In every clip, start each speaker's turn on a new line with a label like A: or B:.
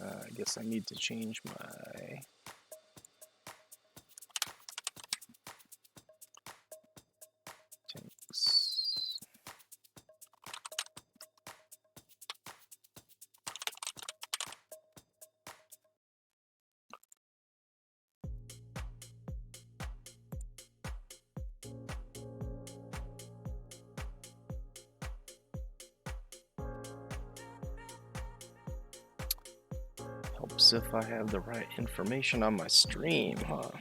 A: I guess I need to change my tanks. Helps if I have the right information on my stream, huh?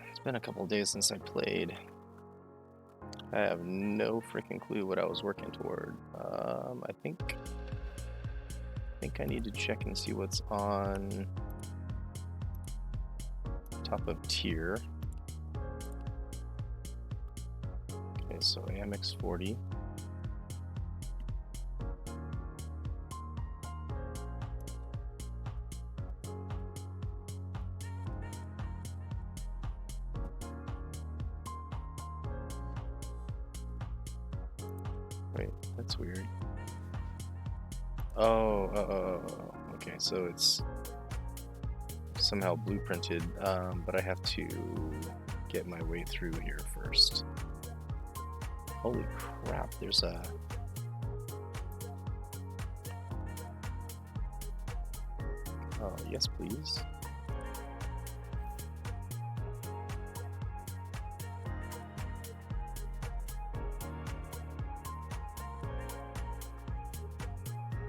A: It's been a couple days since I played. I have no freaking clue what I was working toward. I think I need to check and see what's on top of tier. Okay, so AMX 40. Wait, that's weird. Oh, okay, so it's somehow blueprinted, but I have to get my way through here first. Holy crap, there's a... Oh, yes please.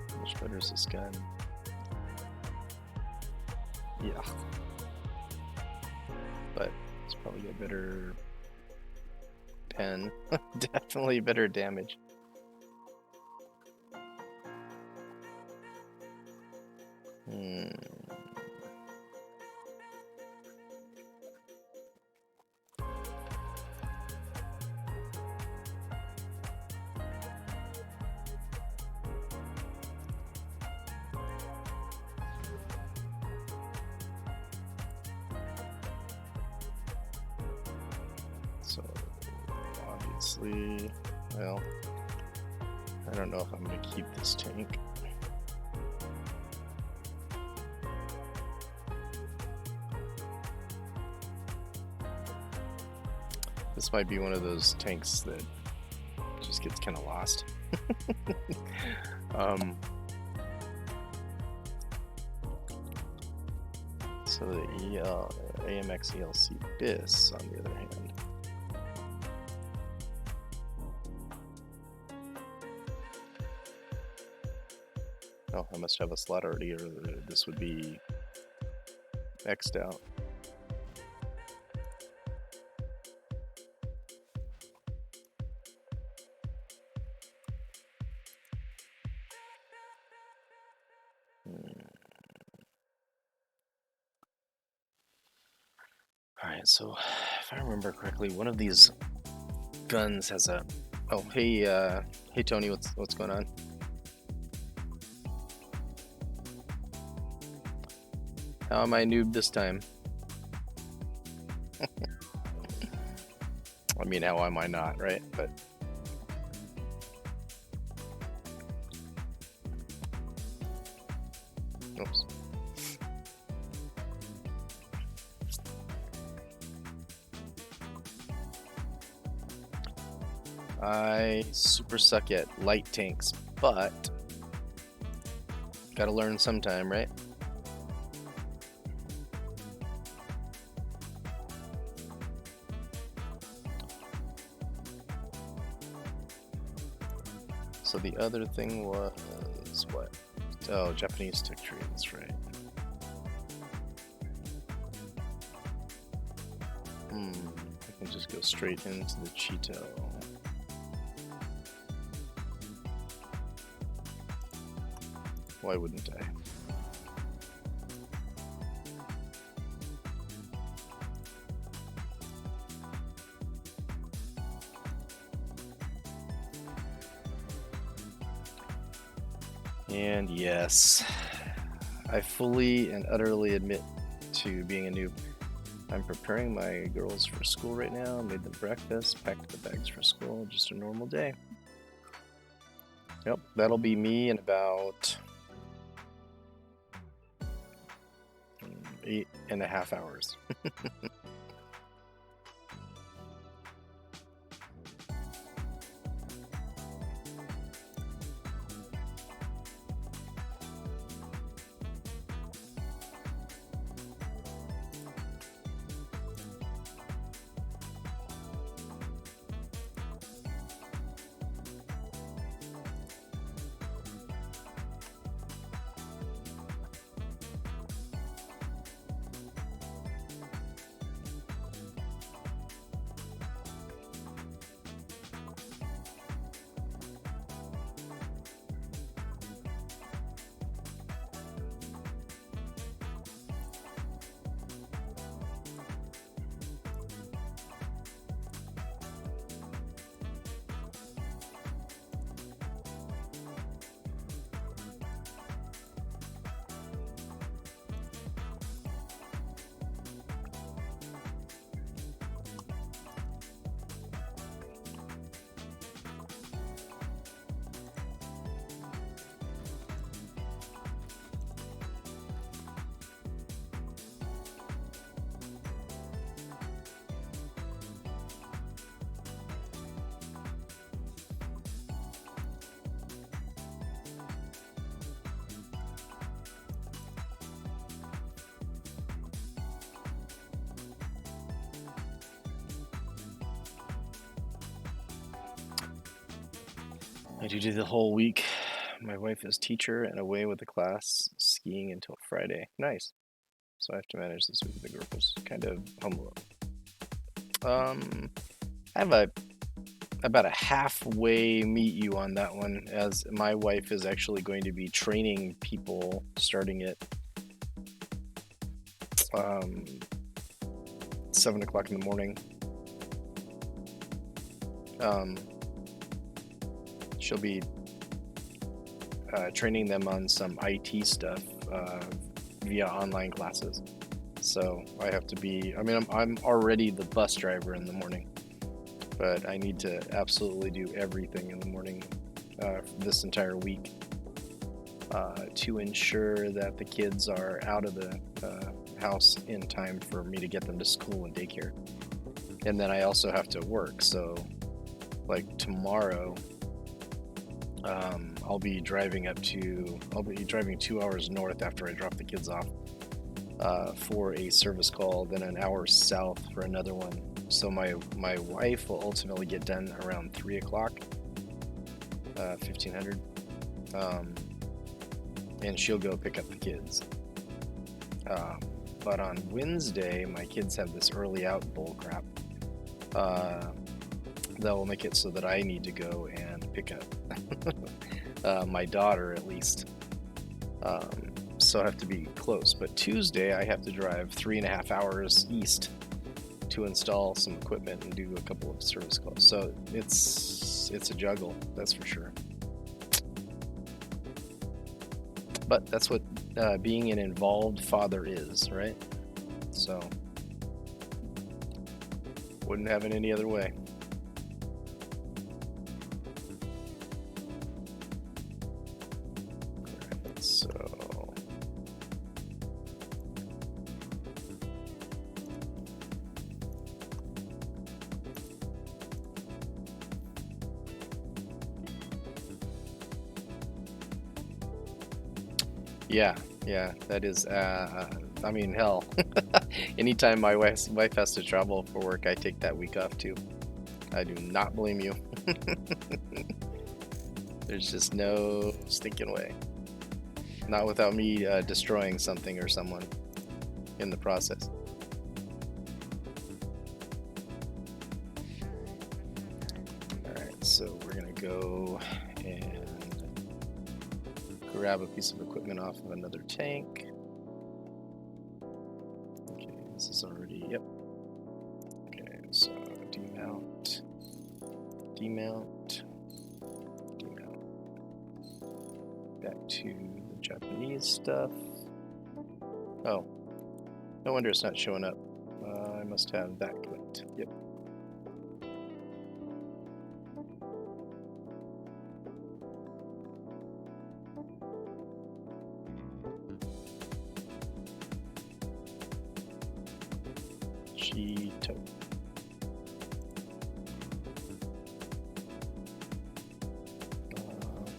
A: How much better is this gun? Yeah. But it's probably a better pen. Definitely better damage. So, obviously, well, I don't know if I'm going to keep this tank. This might be one of those tanks that just gets kind of lost. So the AMX ELC BIS, on the other hand, oh, I must have a slot already, or this would be X'd out. Alright, so if I remember correctly, one of these guns has a... Oh, hey Tony, what's going on? How am I noob this time? I mean, how am I not, right? But... Oops. I super suck at light tanks, but gotta learn sometime, right? So the other thing was what? Oh, Japanese tech tree, that's right. I can just go straight into the Cheeto. Why wouldn't I? And yes, I fully and utterly admit to being a noob. I'm preparing my girls for school right now, made them breakfast, packed the bags for school, just a normal day. Yep, that'll be me in about 8.5 hours. I do the whole week. My wife is teacher and away with the class, skiing until Friday. Nice. So I have to manage this week. The group was kind of home alone. I have about a halfway meet you on that one, as my wife is actually going to be training people starting at 7 o'clock in the morning. She'll be training them on some IT stuff via online classes. So I have to be, I mean, I'm already the bus driver in the morning, but I need to absolutely do everything in the morning this entire week to ensure that the kids are out of the house in time for me to get them to school and daycare. And then I also have to work. So like tomorrow, I'll be driving 2 hours north after I drop the kids off for a service call, then an hour south for another one. So my wife will ultimately get done around 3 o'clock, 1500, and she'll go pick up the kids. But on Wednesday, my kids have this early out bull crap that will make it so that I need to go and pick up my daughter at least. So I have to be close. But Tuesday, I have to drive 3.5 hours east to install some equipment and do a couple of service calls. So it's a juggle, that's for sure. But that's what being an involved father is, right? So wouldn't have it any other way. Alright, so yeah, that is, I mean, hell, anytime my wife has to travel for work, I take that week off too. I do not blame you. There's just no stinking way. Not without me destroying something or someone in the process. grab a piece of equipment off of another tank. Okay, this is already, yep. Okay, so demount, demount, demount. Back to the Japanese stuff. Oh, no wonder it's not showing up. I must have that clicked. Yep. Cheeto.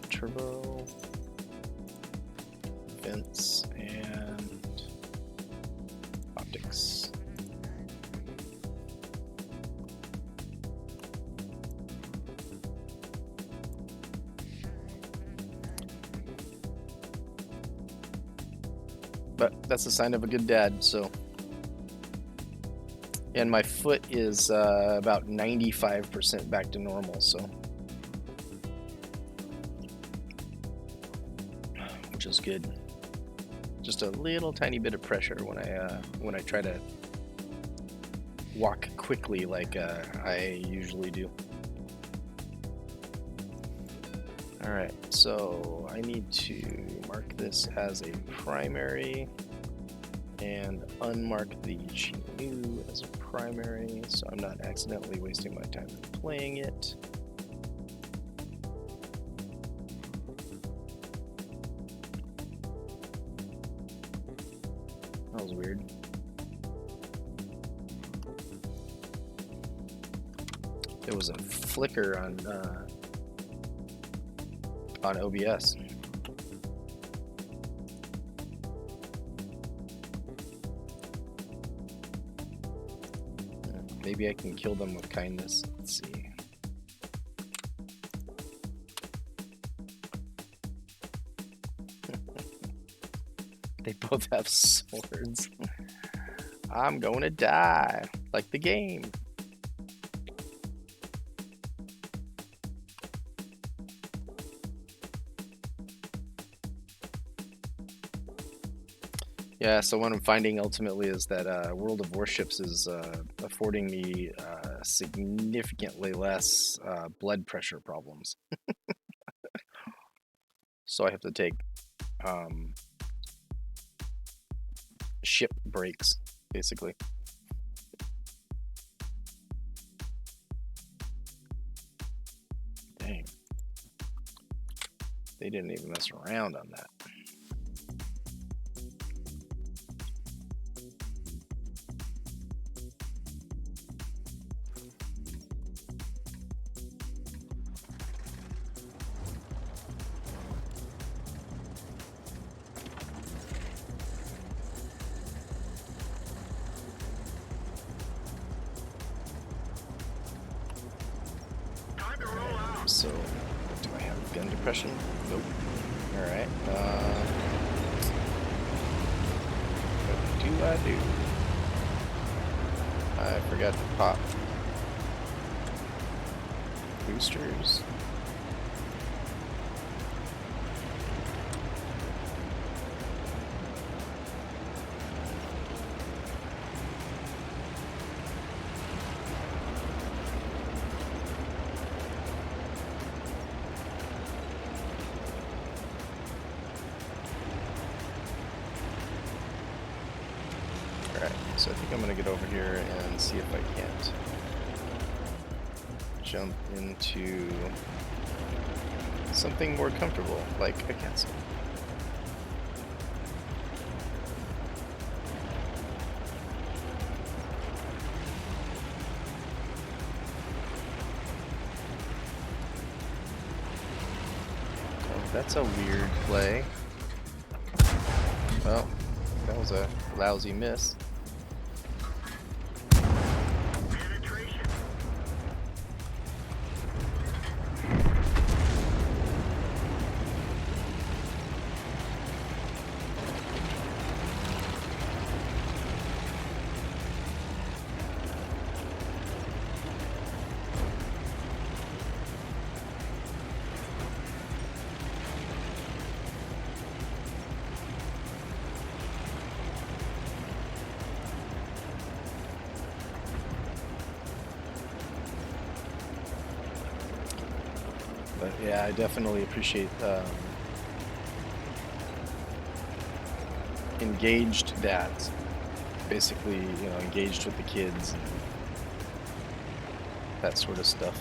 A: Turbo, vents, and optics. But that's a sign of a good dad, so. And my foot is about 95% back to normal, so. Which is good. Just a little tiny bit of pressure when I try to walk quickly like I usually do. Alright, so I need to mark this as a primary and unmark the Chinu as a primary so I'm not accidentally wasting my time playing it. That was weird. There was a flicker on OBS. Maybe I can kill them with kindness. Let's see. They both have swords. I'm going to die, like the game. Yeah, so what I'm finding ultimately is that World of Warships is affording me significantly less blood pressure problems. So I have to take ship breaks, basically. Dang. They didn't even mess around on that. So, do I have gun depression? Nope. Alright. What do I do? I forgot to pop boosters. So I think I'm going to get over here and see if I can't jump into something more comfortable, like a castle. Oh, that's a weird play. Well, that was a lousy miss. Yeah, I definitely appreciate engaged dads. Basically, engaged with the kids and that sort of stuff.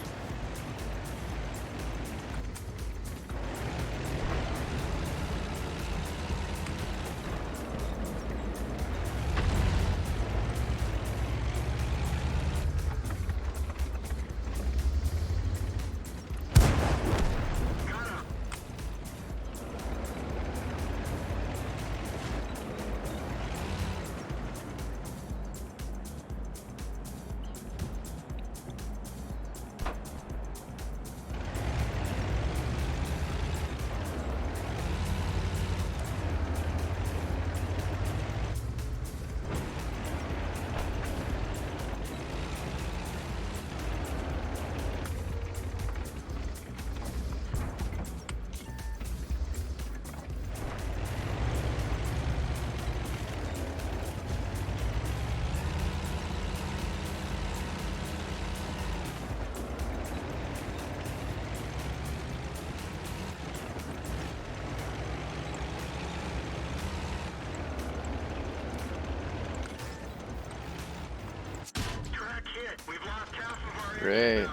A: Great.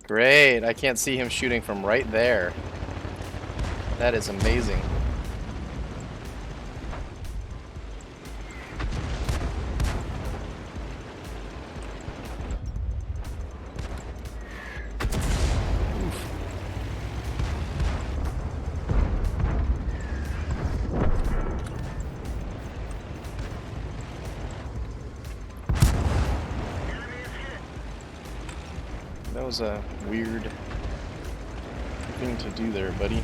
A: Great. I can't see him shooting from right there. That is amazing. That was a weird thing to do there, buddy.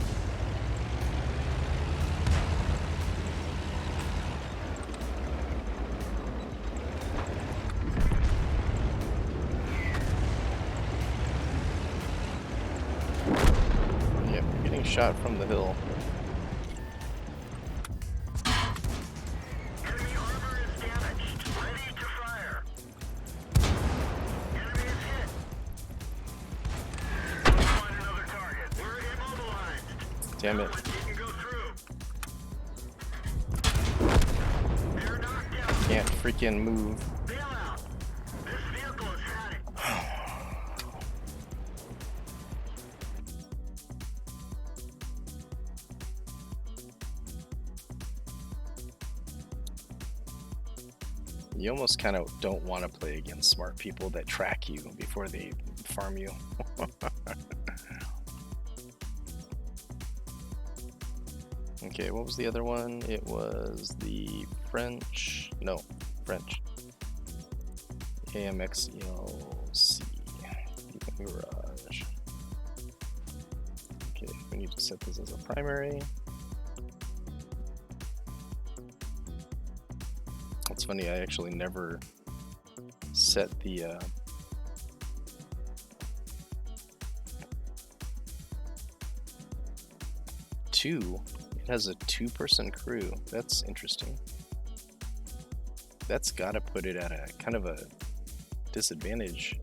A: Yep, getting shot from the hill. Damn it. Can't freaking move. You almost kind of don't want to play against smart people that track you before they farm you. Okay, what was the other one? It was the French. No, French. AMXELC. Garage. Okay, we need to set this as a primary. It's funny, I actually never set the two. It has a 2-person crew. That's interesting. That's gotta put it at a kind of a disadvantage.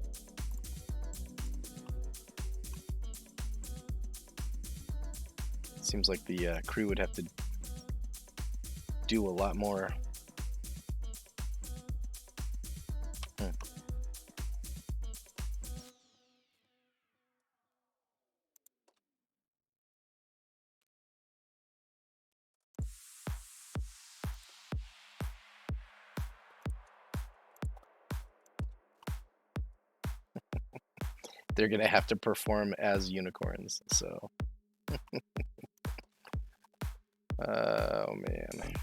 A: Seems like the crew would have to do a lot more. They're gonna have to perform as unicorns, so. Oh man.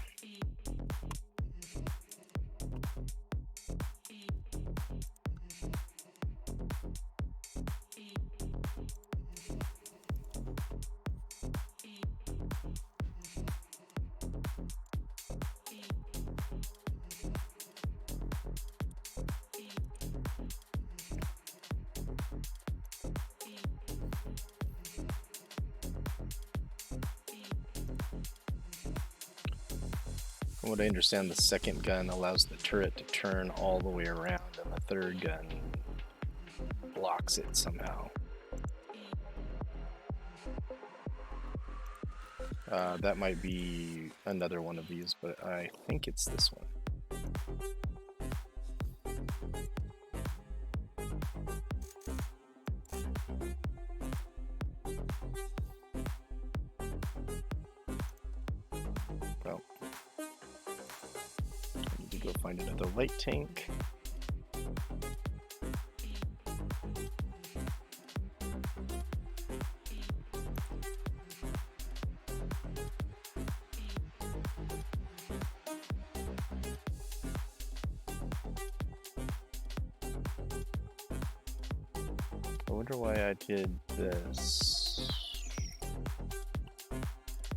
A: From what I understand, the second gun allows the turret to turn all the way around, and the third gun blocks it somehow. That might be another one of these, but I think it's this one. Well, I need to go find another light tank. I wonder why I did this.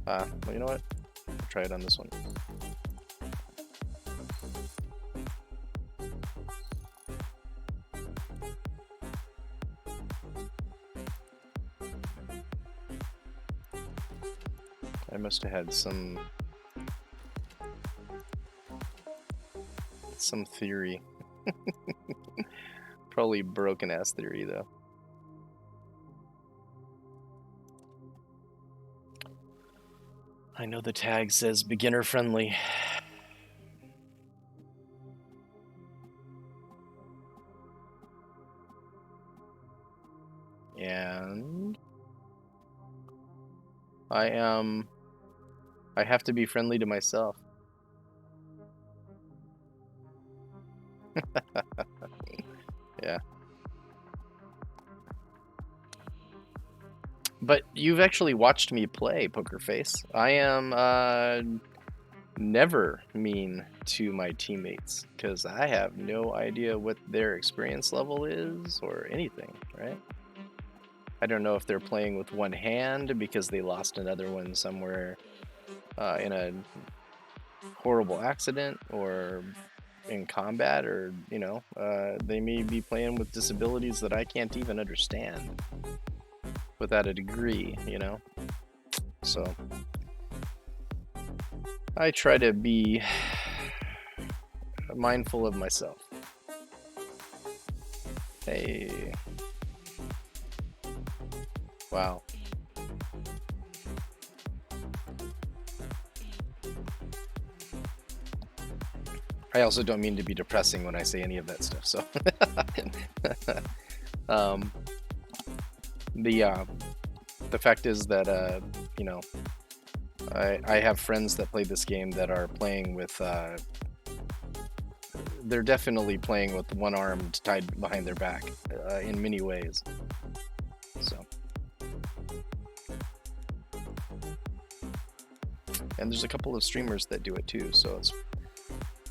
A: Well, you know what? I'll try it on this one. I must have had some theory. Probably broken ass theory though. I know the tag says beginner friendly. And I have to be friendly to myself. Yeah. But you've actually watched me play Poker Face. I am never mean to my teammates because I have no idea what their experience level is or anything, right? I don't know if they're playing with one hand because they lost another one somewhere in a horrible accident or in combat, or they may be playing with disabilities that I can't even understand without a degree, so I try to be mindful of myself. Hey, wow. I also don't mean to be depressing when I say any of that stuff, so the fact is that I have friends that play this game that are playing with they're definitely playing with one arm tied behind their back in many ways. So, and there's a couple of streamers that do it too, so it's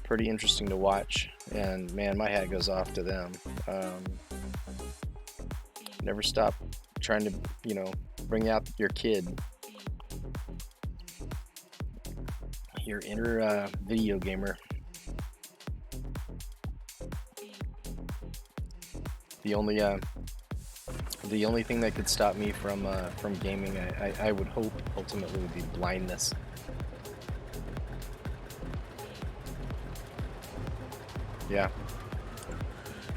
A: pretty interesting to watch, and man, my hat goes off to them. Never stop trying to, bring out your kid, your inner video gamer. The only thing that could stop me from gaming, I would hope ultimately, would be blindness. Yeah,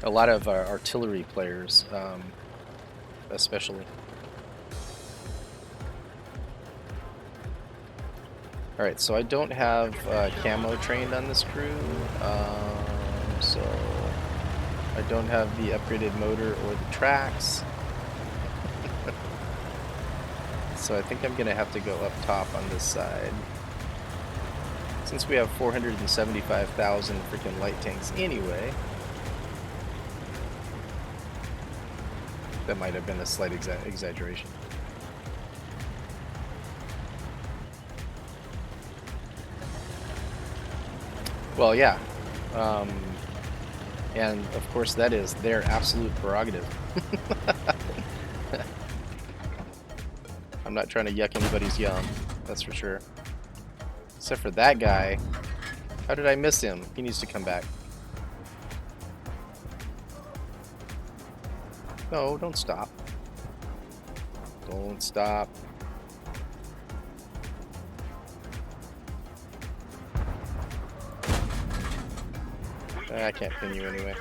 A: a lot of artillery players, especially. All right, so I don't have camo trained on this crew, so I don't have the upgraded motor or the tracks. So I think I'm gonna have to go up top on this side. Since we have 475,000 freaking light tanks anyway. That might have been a slight exaggeration. Well, yeah. And of course that is their absolute prerogative. I'm not trying to yuck anybody's yum, that's for sure. Except for that guy. How did I miss him? He needs to come back. No, don't stop. Don't stop. I can't pin you anyway.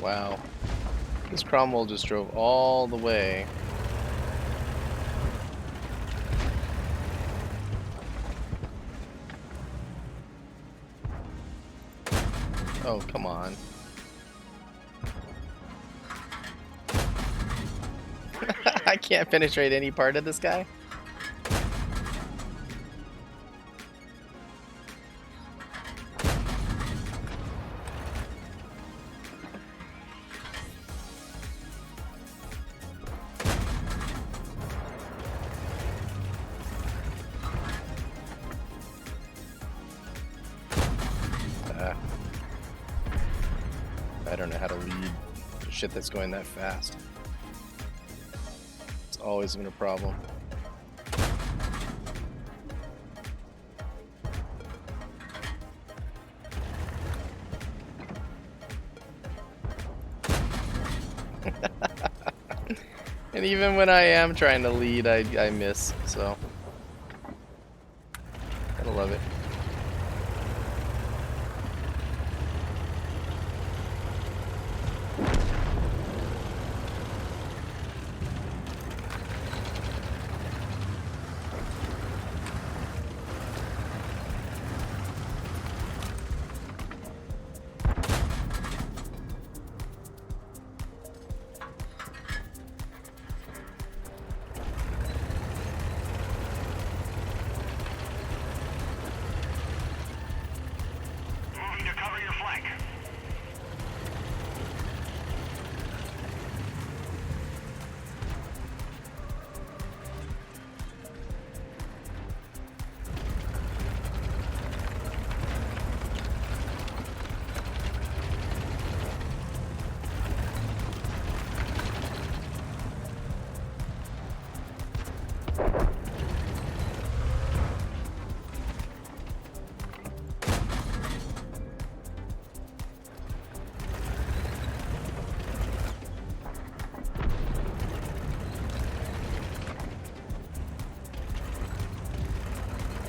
A: Wow. This Cromwell just drove all the way. Oh, come on. I can't penetrate any part of this guy. I don't know how to lead shit that's going that fast. It's always been a problem. And even when I am trying to lead, I miss, so gotta love it.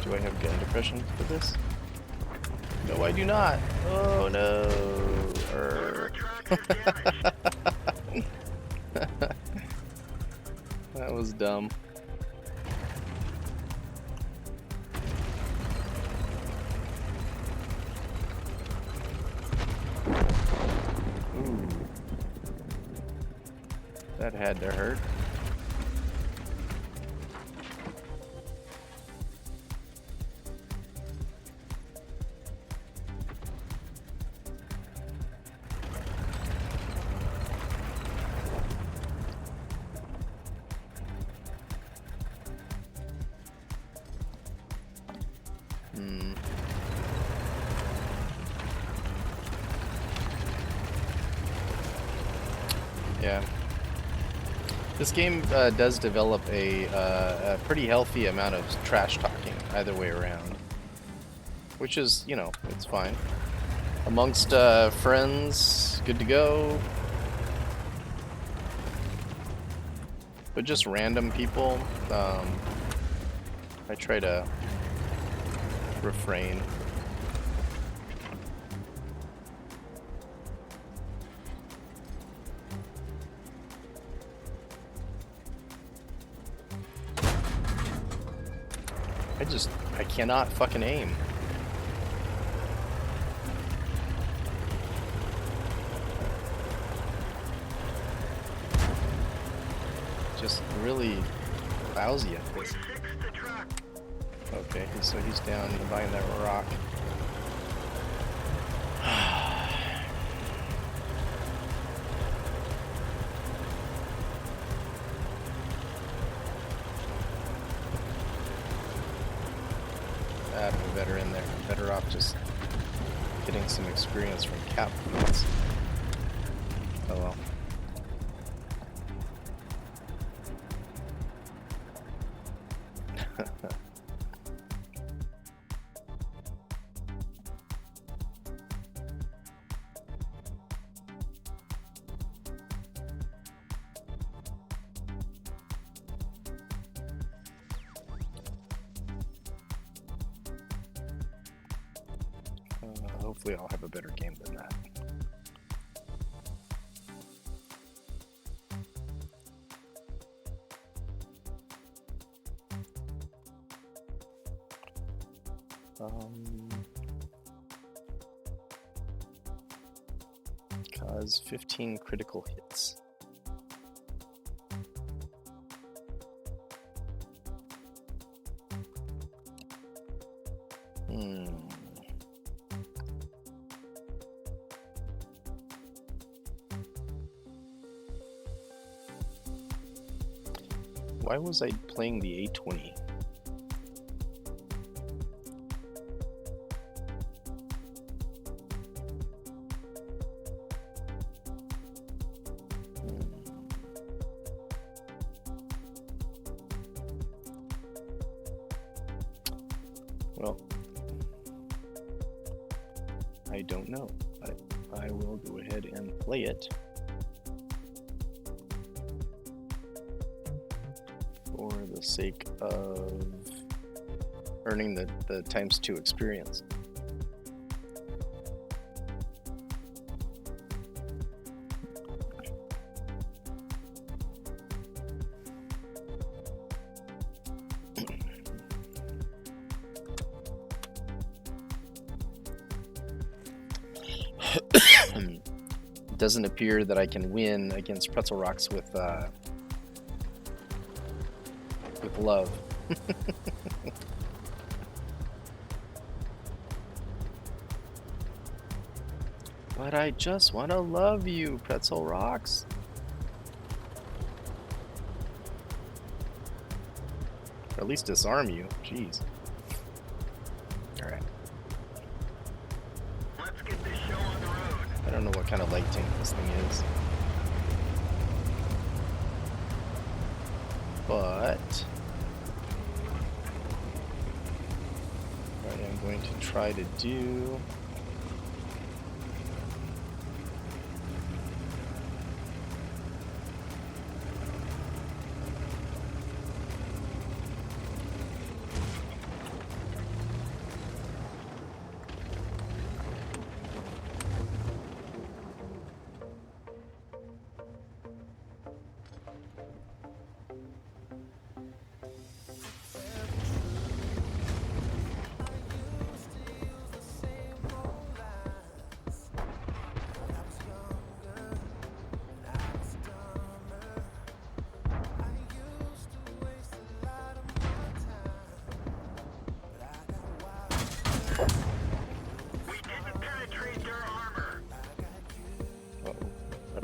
A: Do I have gun depression for this? No, I do not. Oh no. That was dumb. Ooh. That had to hurt. Yeah. This game does develop a pretty healthy amount of trash talking either way around, which is, you know, it's fine. Amongst friends, good to go. But just random people, I try to refrain. I cannot fucking aim. Just really lousy at this. Okay, so he's down behind that rock. I'm better in there. I'm better off just getting some experience from cap points. Oh well. Hopefully I'll have a better game than that. Cause 15 critical hits. Why was I playing the A20? Well, I don't know, but I will go ahead and play it for the sake of earning the ×2 experience. It doesn't appear that I can win against Pretzel Rocks with love. But I just want to love you, Pretzel Rocks. Or at least disarm you. Jeez. Alright.
B: Let's get this show on the road.
A: I don't know what kind of light tank this thing is. But what I am going to try to do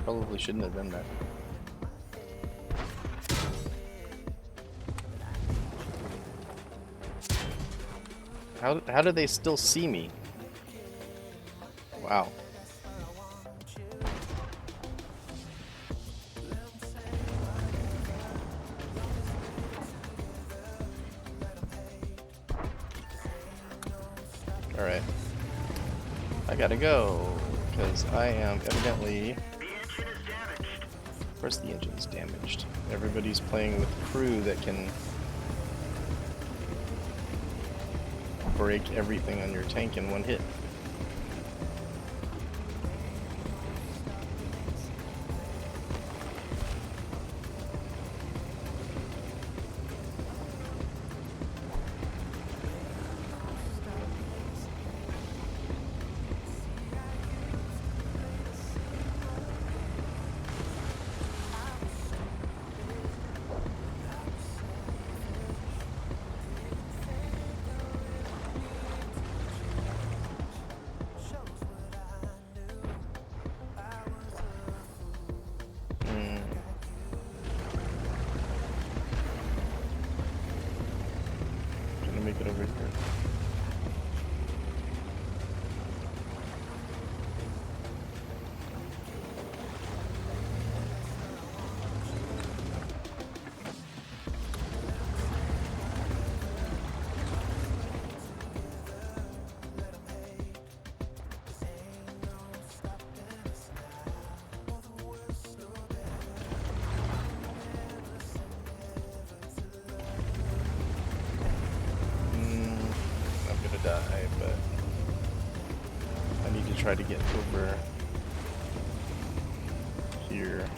A: probably shouldn't have done that. How do they still see me? Wow. All right. I gotta go because I am evidently. Of course the engine is damaged. Everybody's playing with crew that can break everything on your tank in one hit. Make it over here. Die, but I need to try to get over here.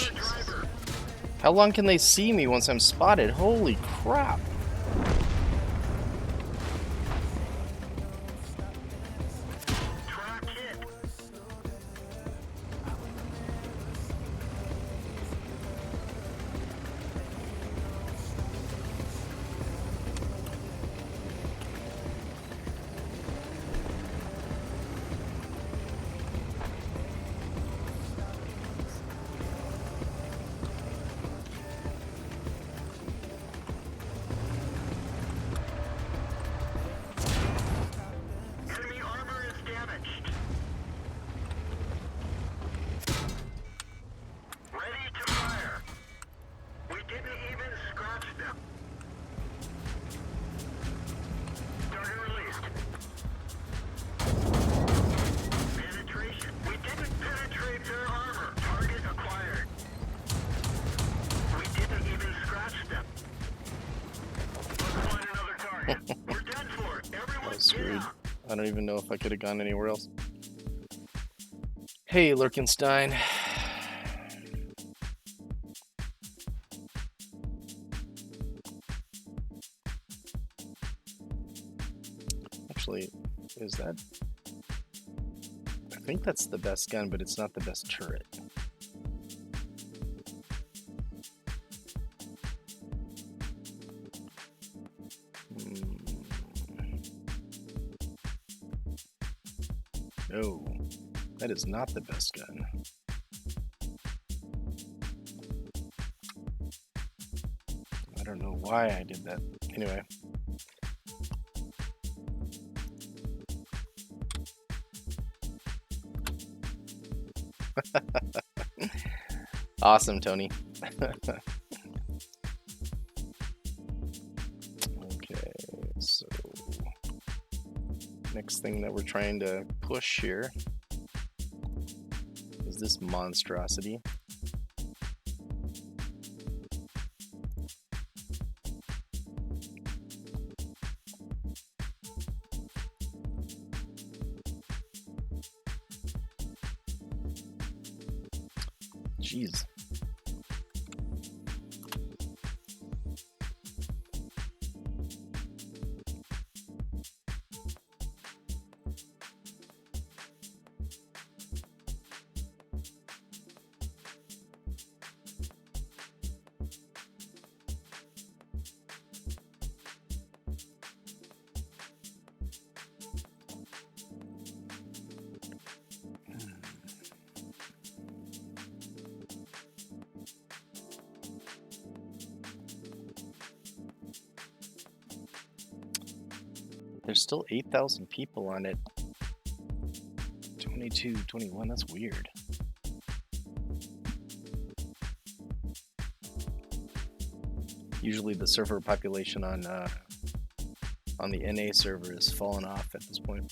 B: driver.
A: How long can they see me once I'm spotted? Holy crap.
B: Track hit. Enemy armor is damaged. Ready to fire. We didn't even scratch them. Target released. Penetration. We didn't penetrate their armor. Target acquired. We didn't even scratch them. Let's find another target. We're done for. Everyone
A: That was
B: get
A: screwed.
B: out.
A: I don't even know if I could have gone anywhere else. Hey, Lurkenstein. Actually, is that... I think that's the best gun, but it's not the best turret. No, that is not the best gun. I don't know why I did that. Anyway. Awesome, Tony. Okay, so next thing that we're trying to push here is this monstrosity. Jeez. There's still 8,000 people on it. 22, 21, that's weird. Usually the server population on the NA server has fallen off at this point.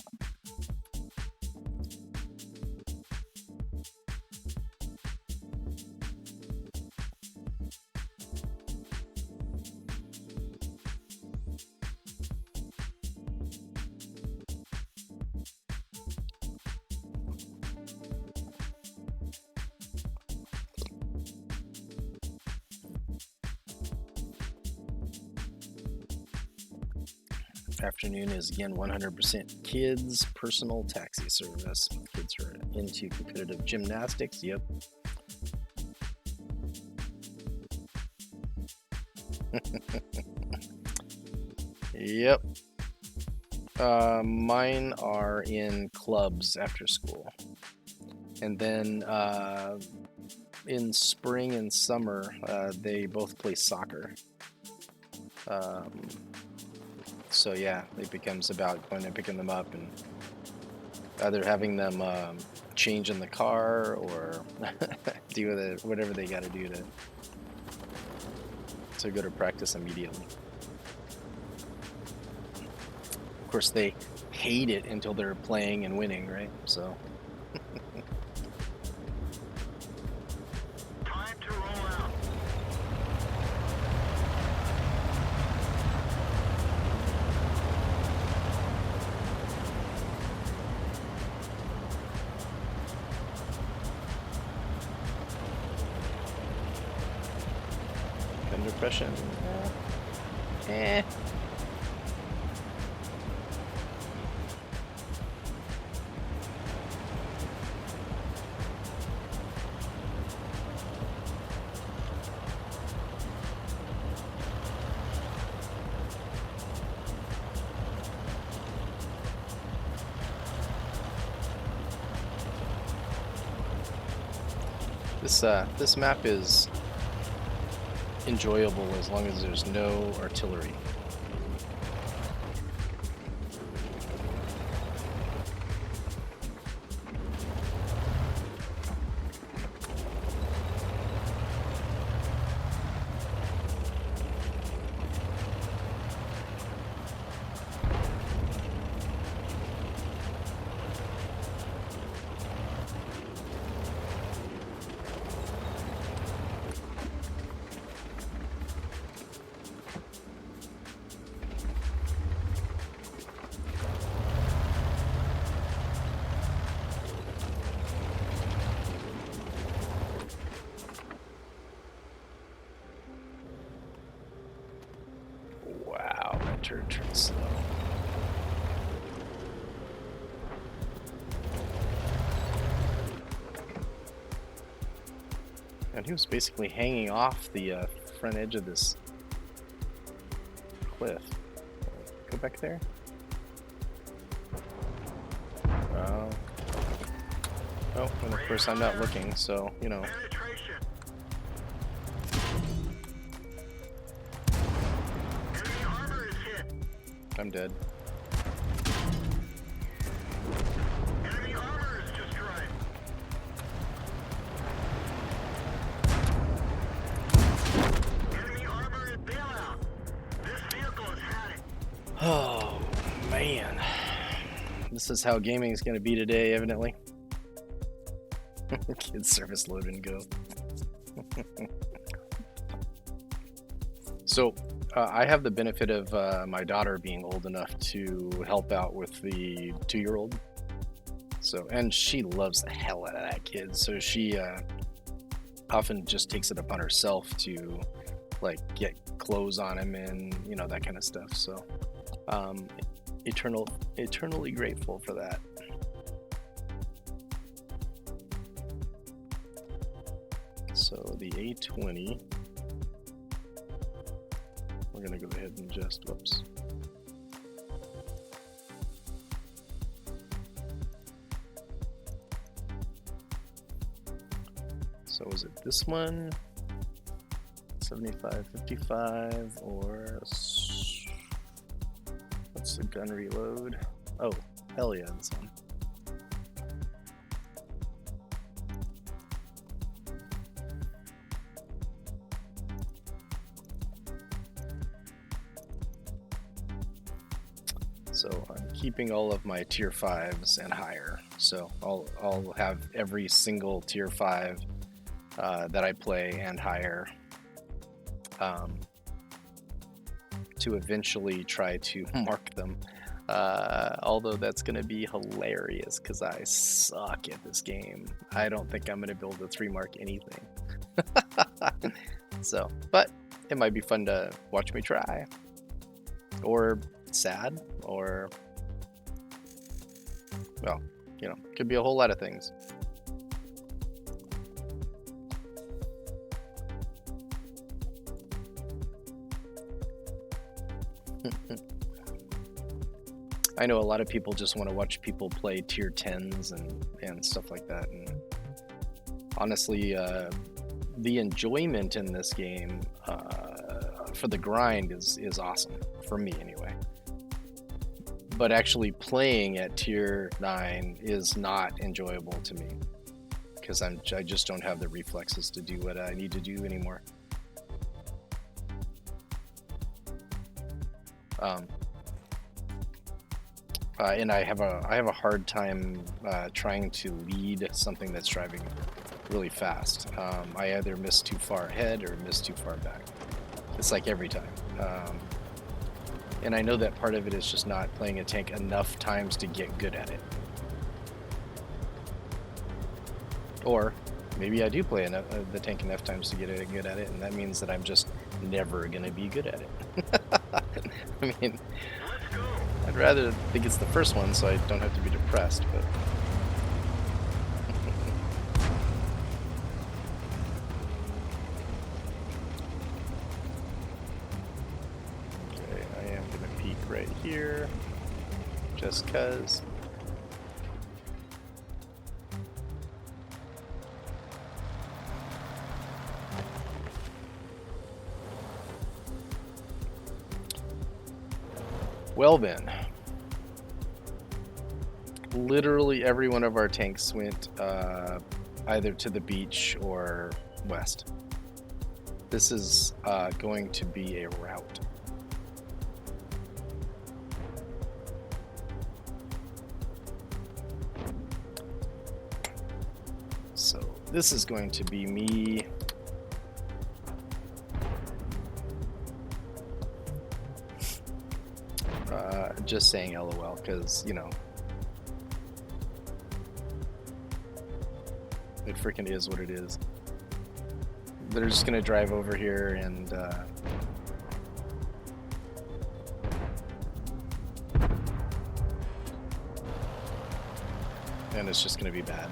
A: Afternoon is again 100% kids personal taxi service. Kids are into competitive gymnastics. Yep. Yep. Mine are in clubs after school, and then in spring and summer they both play soccer. So yeah, it becomes about going and picking them up and either having them change in the car or do whatever they got to do to go to practice immediately. Of course, they hate it until they're playing and winning, right? So.
B: Time to roll out.
A: depression. Eh. This map is enjoyable as long as there's no artillery. Wow, that turret turns slow. And he was basically hanging off the front edge of this cliff. Go back there. Oh, and of course I'm not looking, so, you know.
B: Penetration. Enemy armor is hit.
A: I'm dead.
B: Enemy armor is destroyed. Enemy armor is bailout. This vehicle has had it.
A: Oh, man. This is how gaming is going to be today, evidently. Kids service load and go. So, I have the benefit of my daughter being old enough to help out with the 2-year-old. So, and she loves the hell out of that kid. So she often just takes it upon herself to like get clothes on him and you know that kind of stuff. So, eternally grateful for that. So the A20, we're gonna go ahead and just, whoops. So is it this one, 75, 55, or what's the gun reload? Oh, hell yeah, this one. So I'm keeping all of my tier 5s and higher. So I'll have every single tier 5 that I play and higher to eventually try to mark them. Although that's going to be hilarious because I suck at this game. I don't think I'm going to be able to 3-mark anything. So, but it might be fun to watch me try. Or sad, or, well, you know, could be a whole lot of things. I know a lot of people just want to watch people play tier 10s and stuff like that. And honestly, the enjoyment in this game for the grind is awesome, for me anyway. But actually playing at tier 9 is not enjoyable to me because I just don't have the reflexes to do what I need to do anymore. And I have a hard time trying to lead something that's driving really fast. I either miss too far ahead or miss too far back. It's like every time. And I know that part of it is just not playing a tank enough times to get good at it. Or Maybe I do play enough, the tank enough times to get good at it, and that means that I'm just never gonna be good at it. I mean,
B: Let's go.
A: I'd rather think it's the first one so I don't have to be depressed, but... Okay, I am gonna peek right here, just 'cause. Well then, literally every one of our tanks went either to the beach or west. This is going to be a rout. So this is going to be me just saying LOL because, you know, it freaking is what it is. They're just gonna drive over here and it's just gonna be bad.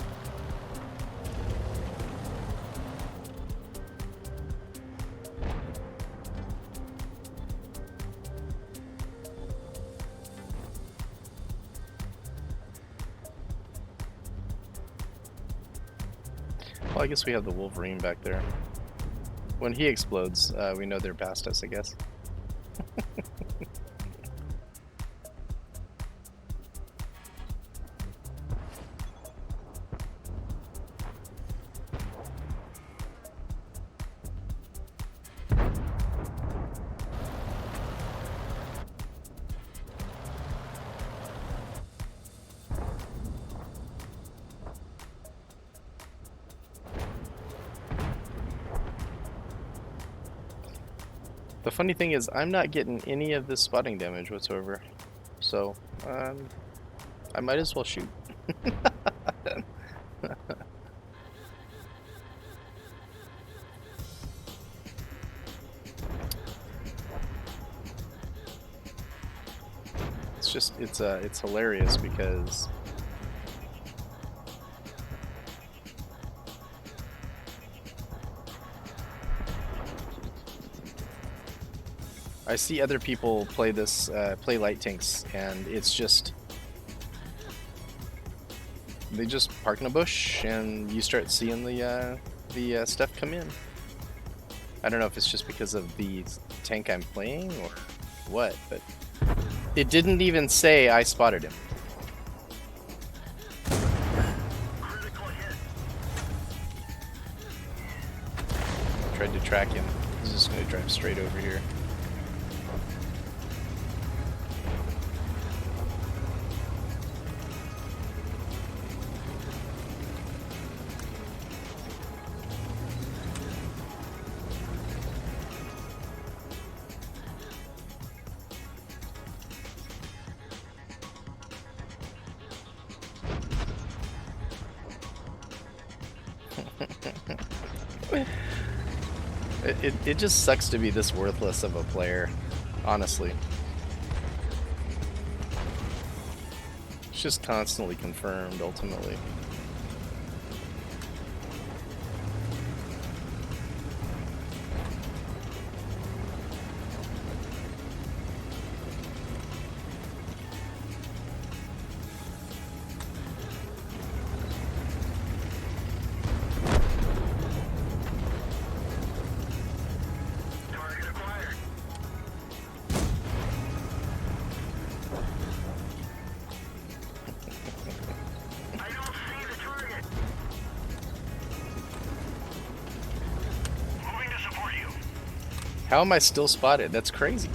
A: Well, I guess we have the Wolverine back there. When he explodes, we know they're past us, I guess. The funny thing is, I'm not getting any of this spotting damage whatsoever, so I might as well shoot. It's hilarious because I see other people play this, play light tanks, and it's just they just park in a bush, and you start seeing the stuff come in. I don't know if it's just because of the tank I'm playing or what, but it didn't even say I spotted him.
B: Critical hit.
A: Tried to track him. He's just gonna drive straight over here. It just sucks to be this worthless of a player, honestly. It's just constantly confirmed, ultimately.
B: Target acquired. I don't see the target. Moving to support you.
A: How am I still spotted? That's crazy.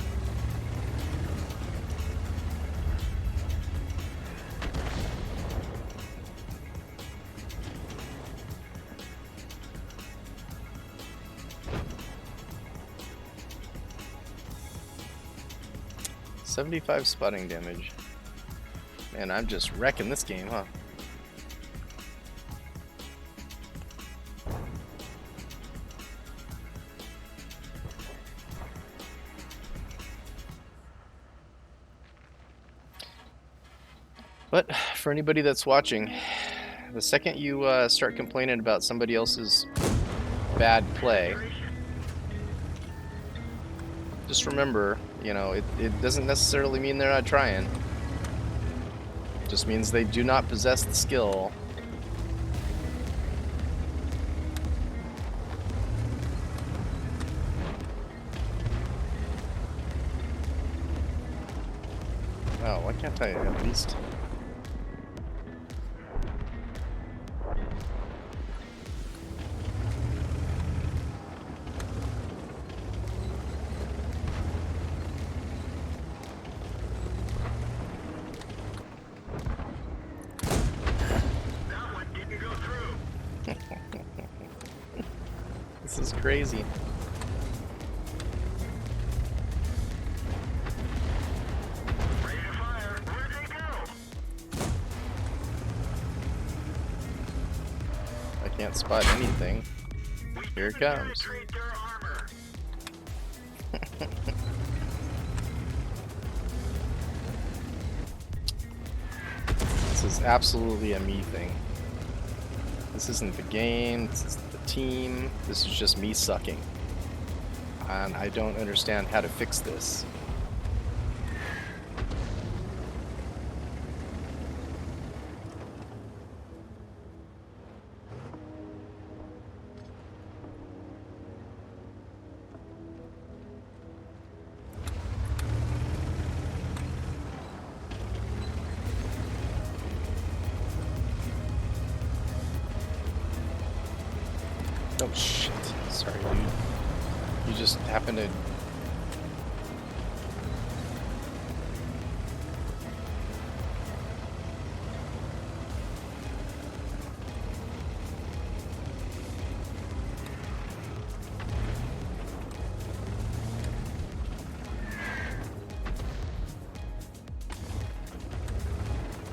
A: $75 spotting damage. Man, I'm just wrecking this game, huh? But for anybody that's watching, the second you start complaining about somebody else's bad play, just remember, you know, it doesn't necessarily mean they're not trying. It just means they do not possess the skill. Oh, why can't I at least...
B: That one didn't go through.
A: This is crazy.
B: Ready to fire. Where'd they go?
A: I can't spot anything.
B: We
A: Here it
B: didn't
A: comes.
B: penetrate their armor.
A: This is absolutely a me thing. This isn't the game, this isn't the team, this is just me sucking. And I don't understand how to fix this. Oh shit, sorry dude. You just happened to...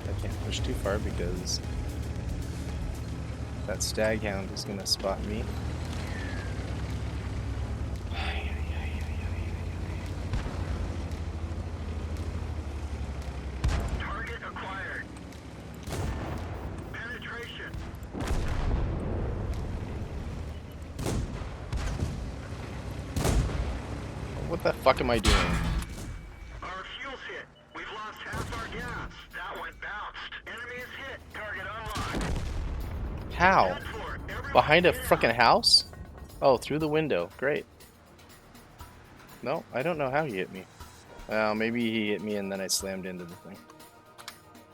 A: I can't push too far because that stag hound is gonna spot me.
B: Target acquired. Penetration.
A: What the fuck am I doing?
B: Our fuel's hit. We've lost half our gas. That one bounced. Enemy is hit. Target unlocked.
A: How?
B: Head for it. Everyone
A: Behind a
B: get out.
A: frickin' house? Oh, through the window. Great. No, I don't know how he hit me. Well, maybe he hit me and then I slammed into the thing.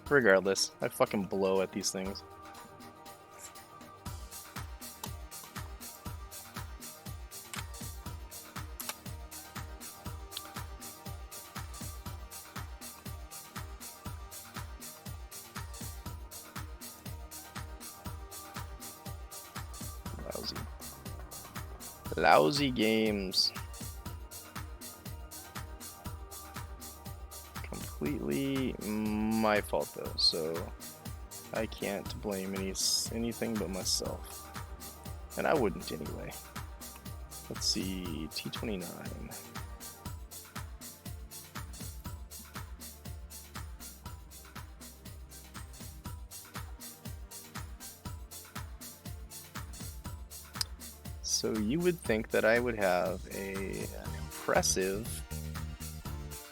A: Regardless, I fucking blow at these things. Lousy. Lousy games. Completely my fault though, so I can't blame anything but myself. And I wouldn't anyway. Let's see, T-29. So you would think that I would have an impressive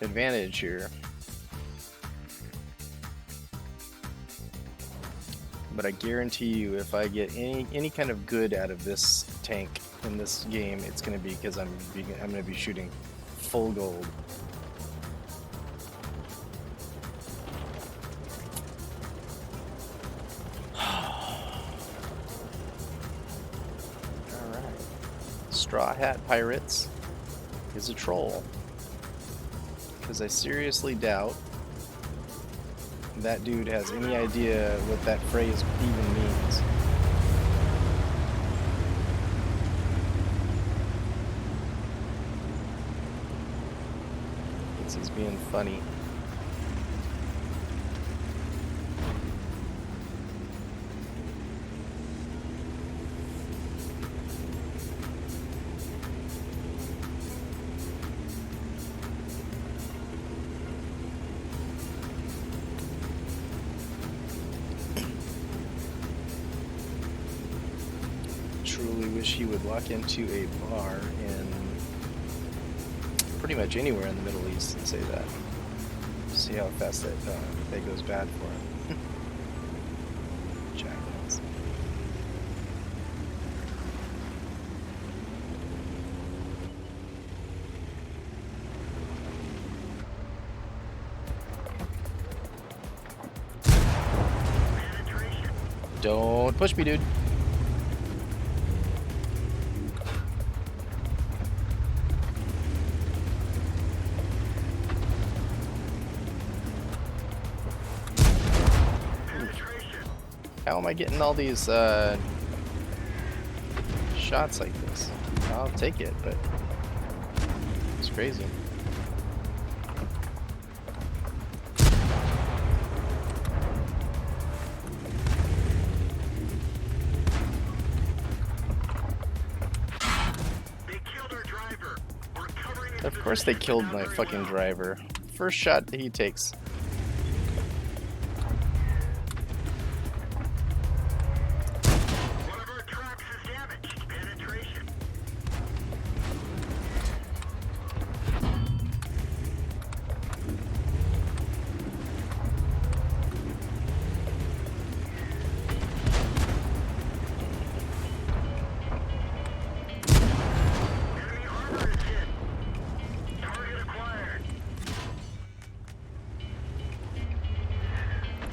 A: advantage here. But I guarantee you, if I get any kind of good out of this tank in this game, it's going to be because I'm going to be shooting full gold. Alright. Straw Hat Pirates is a troll. Because I seriously doubt that dude has any idea what that phrase even means. Thinks he's being funny. you would walk into a bar in pretty much anywhere in the Middle East and say that. See how fast that goes bad for him. Jackass. Don't push me, dude. How am I getting all these shots like this? I'll take it, but it's crazy. Of course they killed my fucking driver. First shot that he takes.
B: One of our tracks is damaged. Penetration. Enemy armor is hit. Target acquired.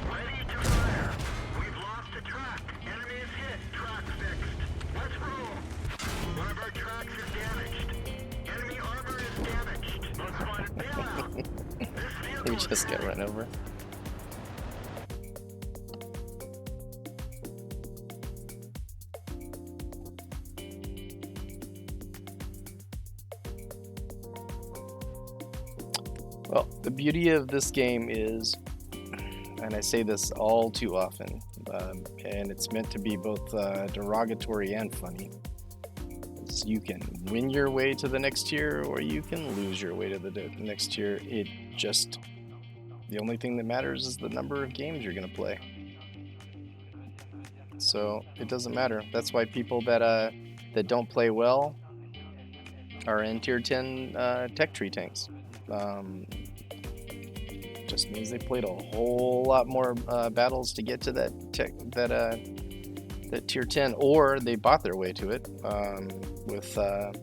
B: Ready to fire. We've lost a track. Enemy is hit. Track fixed. Let's roll. One of our tracks is damaged. Enemy armor is damaged. Let's find a bailout. This vehicle
A: We
B: is
A: just got run over. Well, the beauty of this game is, and I say this all too often, and it's meant to be both derogatory and funny, is you can win your way to the next tier or you can lose your way to the next tier. The only thing that matters is the number of games you're going to play. So it doesn't matter. That's why people that don't play well are in tier 10 tech tree tanks. Just means they played a whole lot more battles to get to that tier 10, or they bought their way to it with what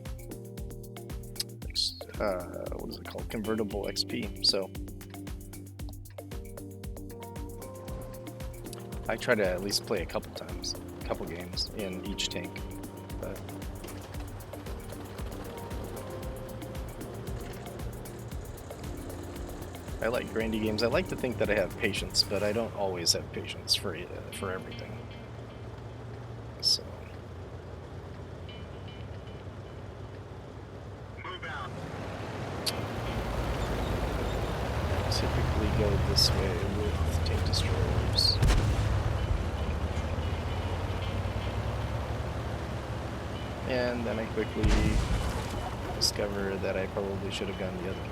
A: is it called, convertible XP. So I try to at least play a couple games in each tank, but I like grindy games. I like to think that I have patience, but I don't always have patience for everything. So
B: move out.
A: I typically go this way with tank destroyers. And then I quickly discover that I probably should have gone the other way.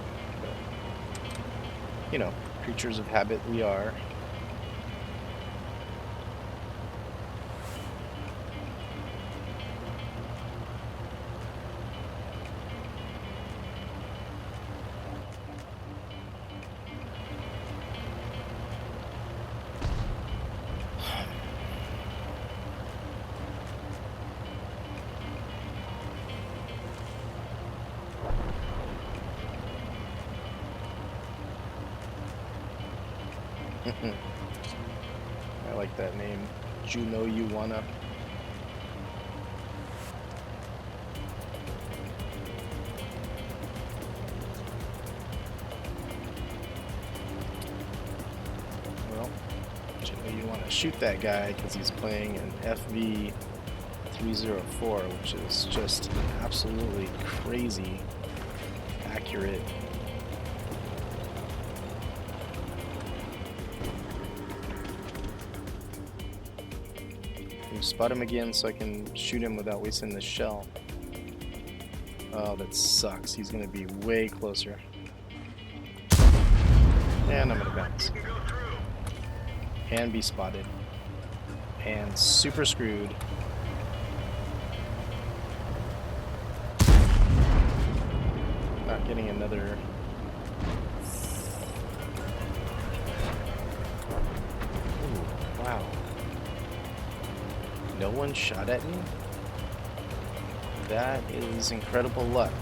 A: You know, creatures of habit we are. I like that name. Juno you wanna. Well, Juno you wanna shoot that guy because he's playing an FV 304, which is just absolutely crazy accurate. Spot him again so I can shoot him without wasting the shell. Oh, that sucks. He's gonna be way closer. And I'm gonna bounce. And be spotted. And super screwed. not getting another. Ooh, wow. No one shot at me? That is incredible luck.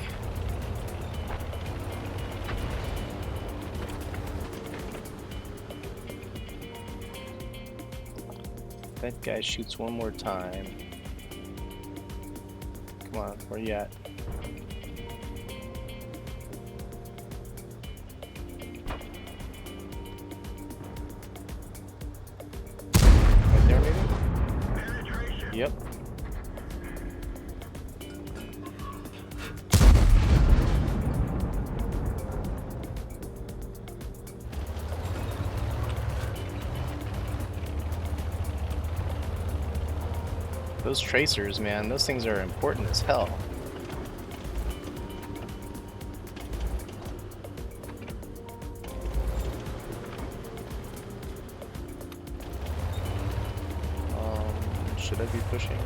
A: That guy shoots one more time. Come on, where you at? Right there, maybe?
B: Penetration.
A: Yep. Those tracers, man, those things are important as hell. Should I be pushing?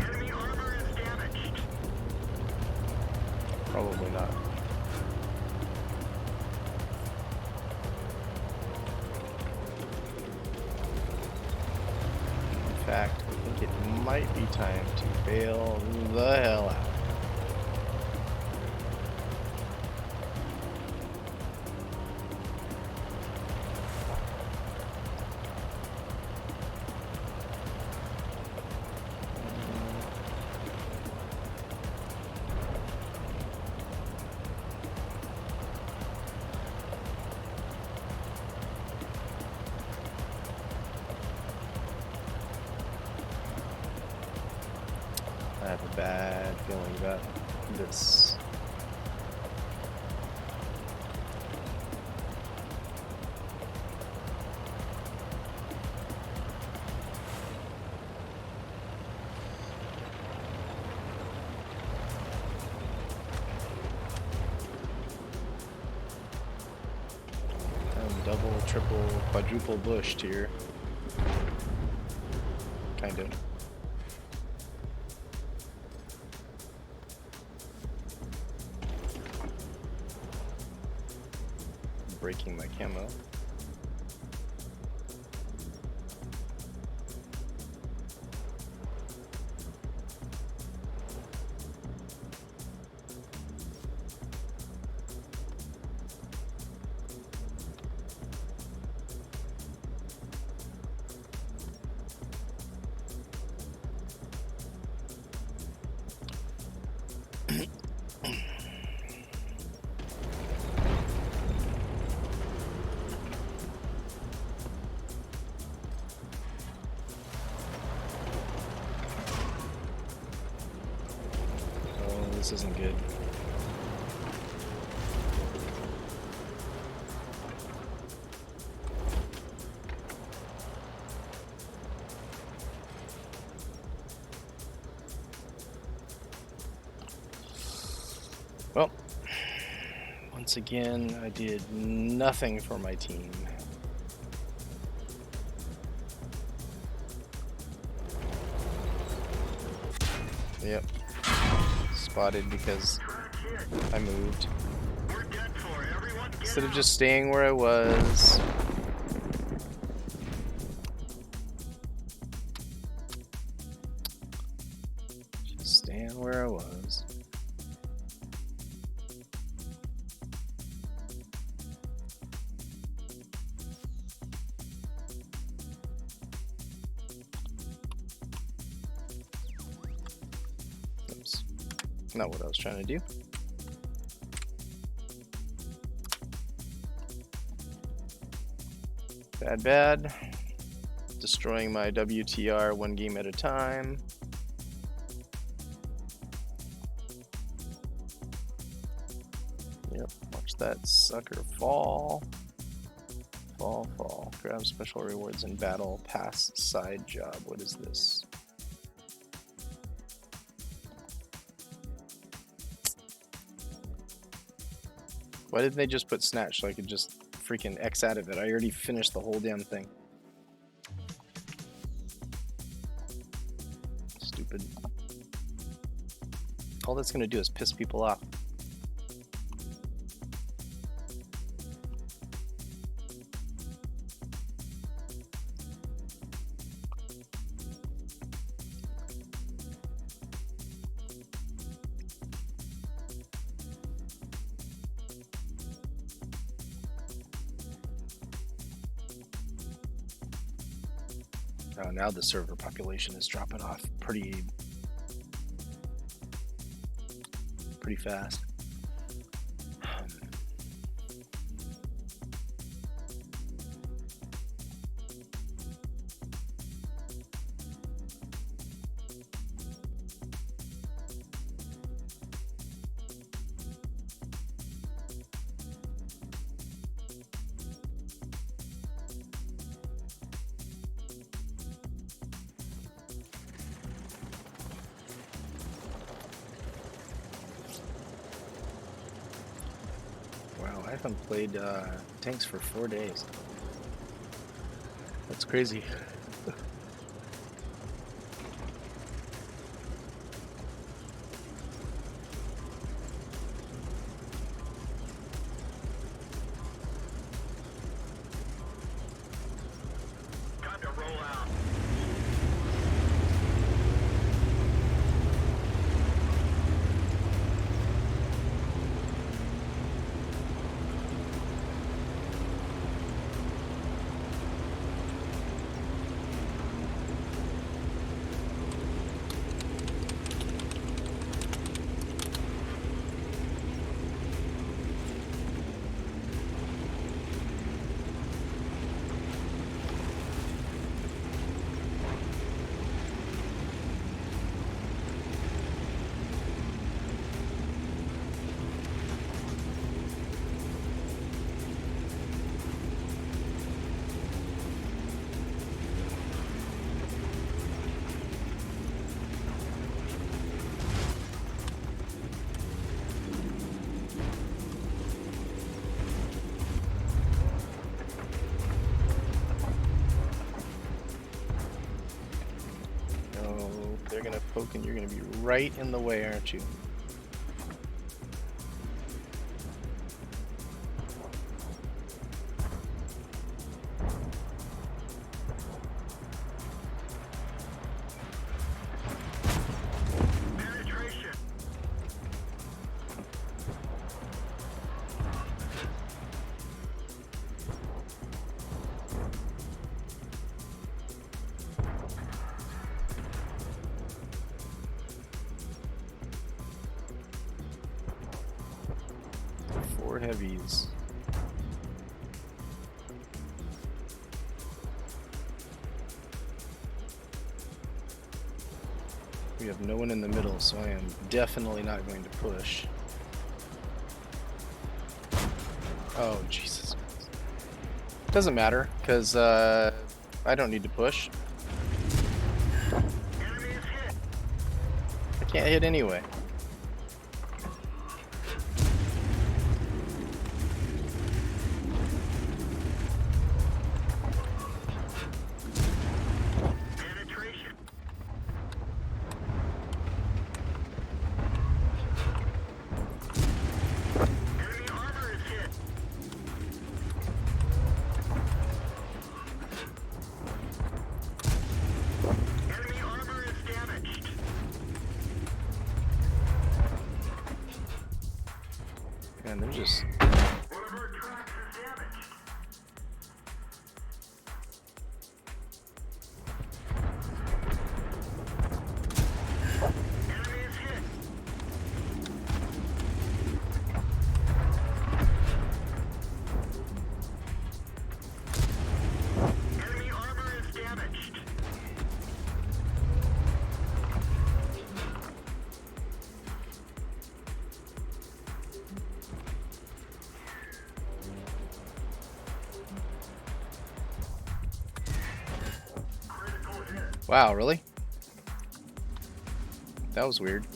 B: Enemy armor is damaged.
A: Probably not. In fact, I think it might be time to bail the hell out. I have a bad feeling about this. I'm double, triple, quadruple bushed here. Kind of. Breaking my camo. This isn't good. Well, once again, I did nothing for my team. Yep. Spotted because I moved.
B: We're dead for. Everyone get
A: Instead of
B: out.
A: just staying where I was. Just staying where I was. Oops. Not what I was trying to do. Bad, bad. Destroying my WTR one game at a time. Yep, watch that sucker fall. Fall, fall. Grab special rewards in battle. Pass side job. What is this? Why didn't they just put snatch so I could just freaking X out of it? I already finished the whole damn thing. stupid. All that's gonna do is piss people off. Oh, now the server population is dropping off pretty fast. Wow, I haven't played tanks for 4 days. That's crazy.
B: Time to roll out.
A: They're gonna poke and you're gonna be right in the way, aren't you?
B: Penetration.
A: Four heavies. We have no one in the middle, so I am definitely not going to push. Oh, Jesus. Doesn't matter, because I don't need to push.
B: Enemy is hit.
A: I can't hit anyway.
B: Penetration. Enemy armor is hit. Enemy armor is damaged.
A: Man, they're just...
B: One of our tracks is damaged. Enemy is hit. Enemy armor is damaged. Critical hit.
A: Wow, really? That was weird.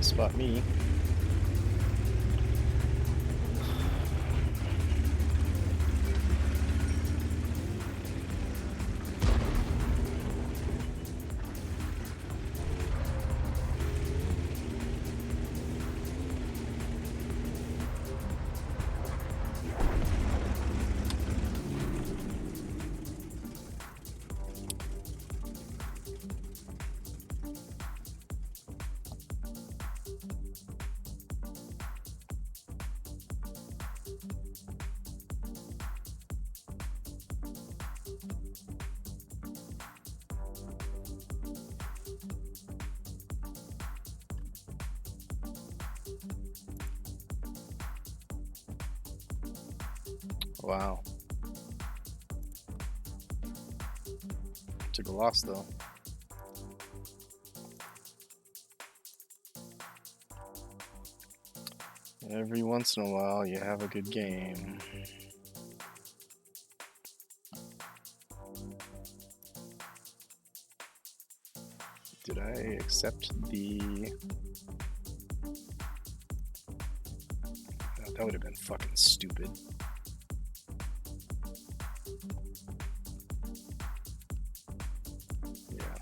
A: spot me. Wow. Took a loss though. Every once in a while, you have a good game. Did I accept the... Oh, that would have been fucking stupid. Yeah.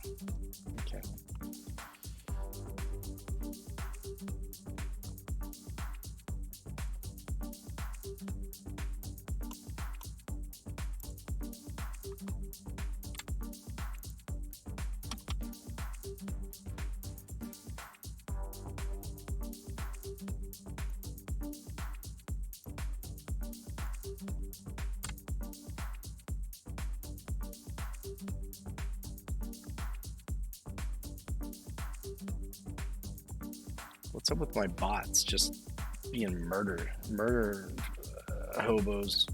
A: Okay. What's up with my bots just being murder hobos?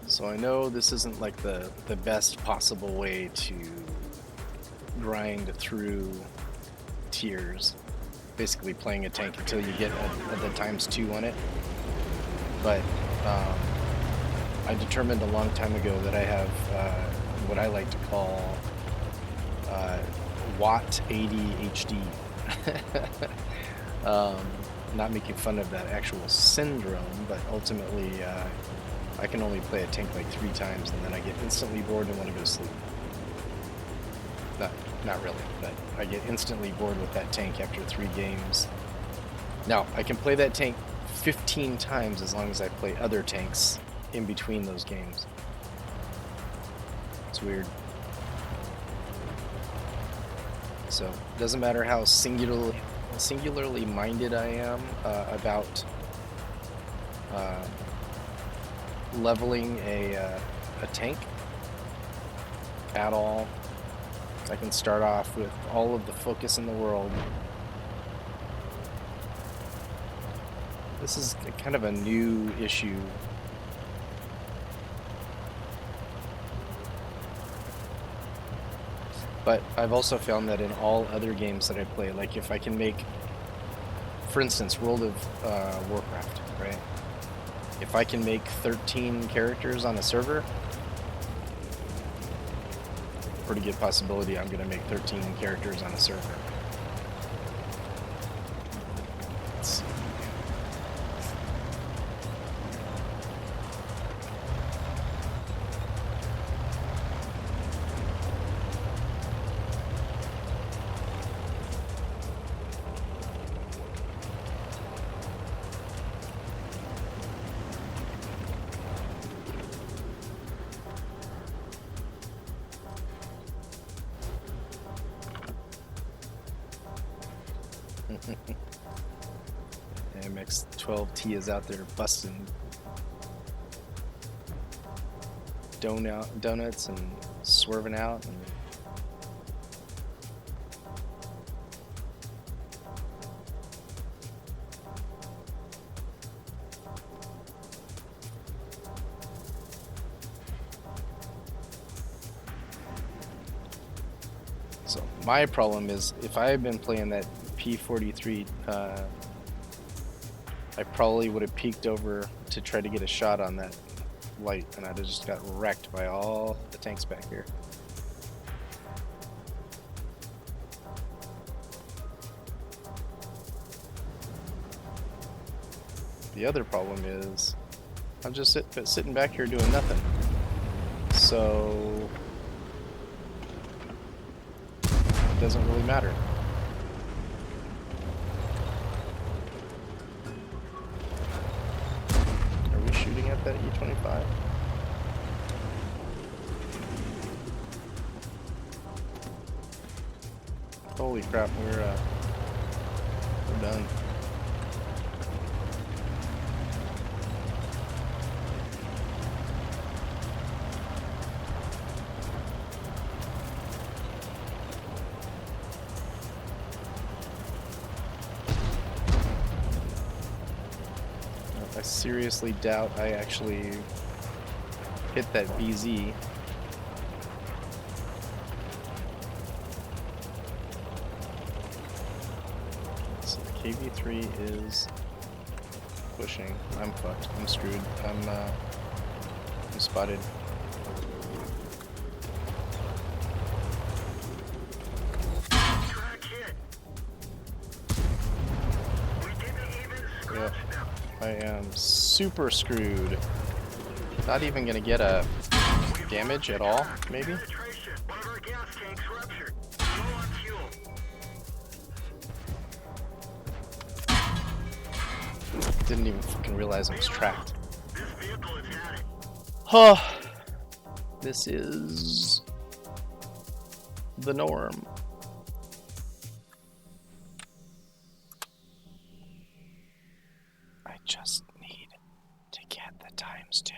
A: So I know this isn't like the best possible way to grind through tiers, basically playing a tank until you get the ×2 on it. But I determined a long time ago that I have what I like to call Watt 80 HD. Not making fun of that actual syndrome, but ultimately I can only play a tank like 3 times and then I get instantly bored and want to go to sleep. Not really, but I get instantly bored with that tank after 3 games. Now, I can play that tank 15 times as long as I play other tanks in between those games. It's weird. So, it doesn't matter how singularly minded I am about leveling a tank at all. I can start off with all of the focus in the world. This is kind of a new issue. But I've also found that in all other games that I play, like if I can make, for instance, World of Warcraft, right? If I can make 13 characters on a server, pretty good possibility I'm going to make 13 characters on a server. It's... MX-12T is out there busting donuts and swerving out. And so my problem is, if I had been playing that P43, I probably would have peeked over to try to get a shot on that light, and I'd have just got wrecked by all the tanks back here. The other problem is I'm just sitting back here doing nothing. So it doesn't really matter. Are we shooting at that E-25? Holy crap, we're done. I seriously doubt I actually hit that BZ. So the KV-3 is pushing. I'm fucked. I'm screwed. I'm spotted.
B: Track hit. We didn't even scratch them.
A: I am super screwed. Not even gonna get a damage at all, maybe?
B: Penetration. One of our gas tanks ruptured. Low on fuel.
A: Didn't even fucking realize I was tracked.
B: This vehicle has had it.
A: Huh. This is the norm. I just need to get the ×2.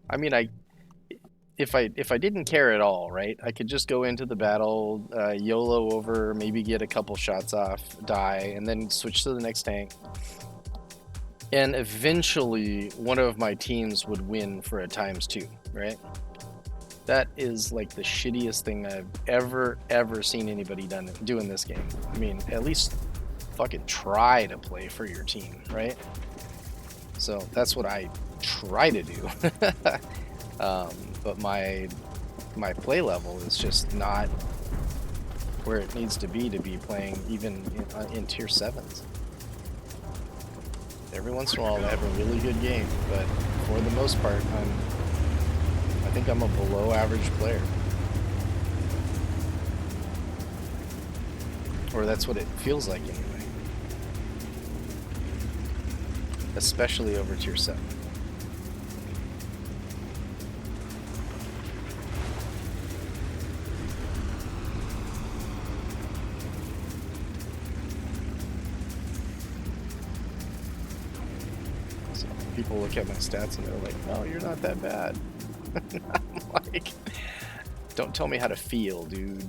A: I mean, if I didn't care at all, right? I could just go into the battle, YOLO over, maybe get a couple shots off, die, and then switch to the next tank. And eventually, one of my teams would win for a ×2, right? That is like the shittiest thing I've ever seen anybody do in this game. I mean, at least fucking try to play for your team, right? So that's what I try to do. But my play level is just not where it needs to be playing even in tier 7s. Every once in a while I have a really good game, but for the most part I think I'm a below average player. Or that's what it feels like anyway. Especially over tier 7. So people look at my stats and they're like, "Oh, you're not that bad." I'm like, don't tell me how to feel, dude.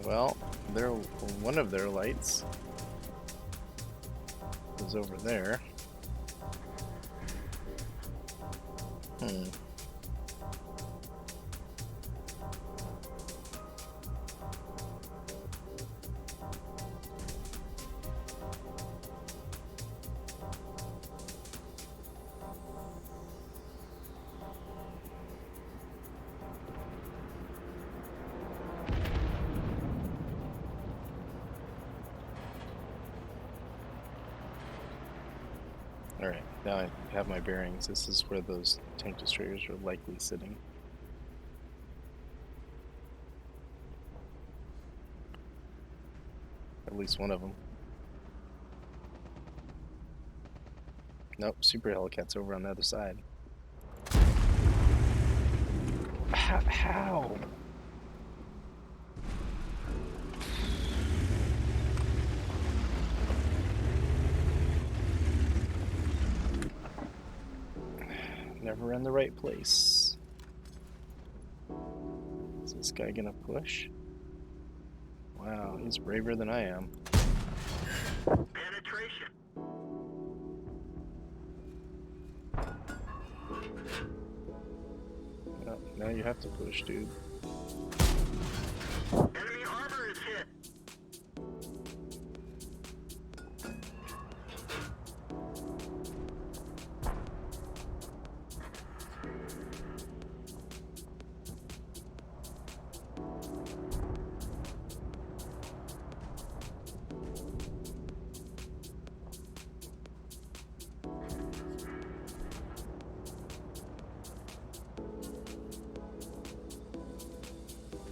A: Well, one of their lights is over there. Alright, now I have my bearings. This is where those tank destroyers are likely sitting. At least one of them. Nope, Super Hellcat's over on the other side. How? Never in the right place. Is this guy gonna push? Wow, he's braver than I am.
B: Penetration.
A: Well, now you have to push, dude.
B: Enemy armor is hit.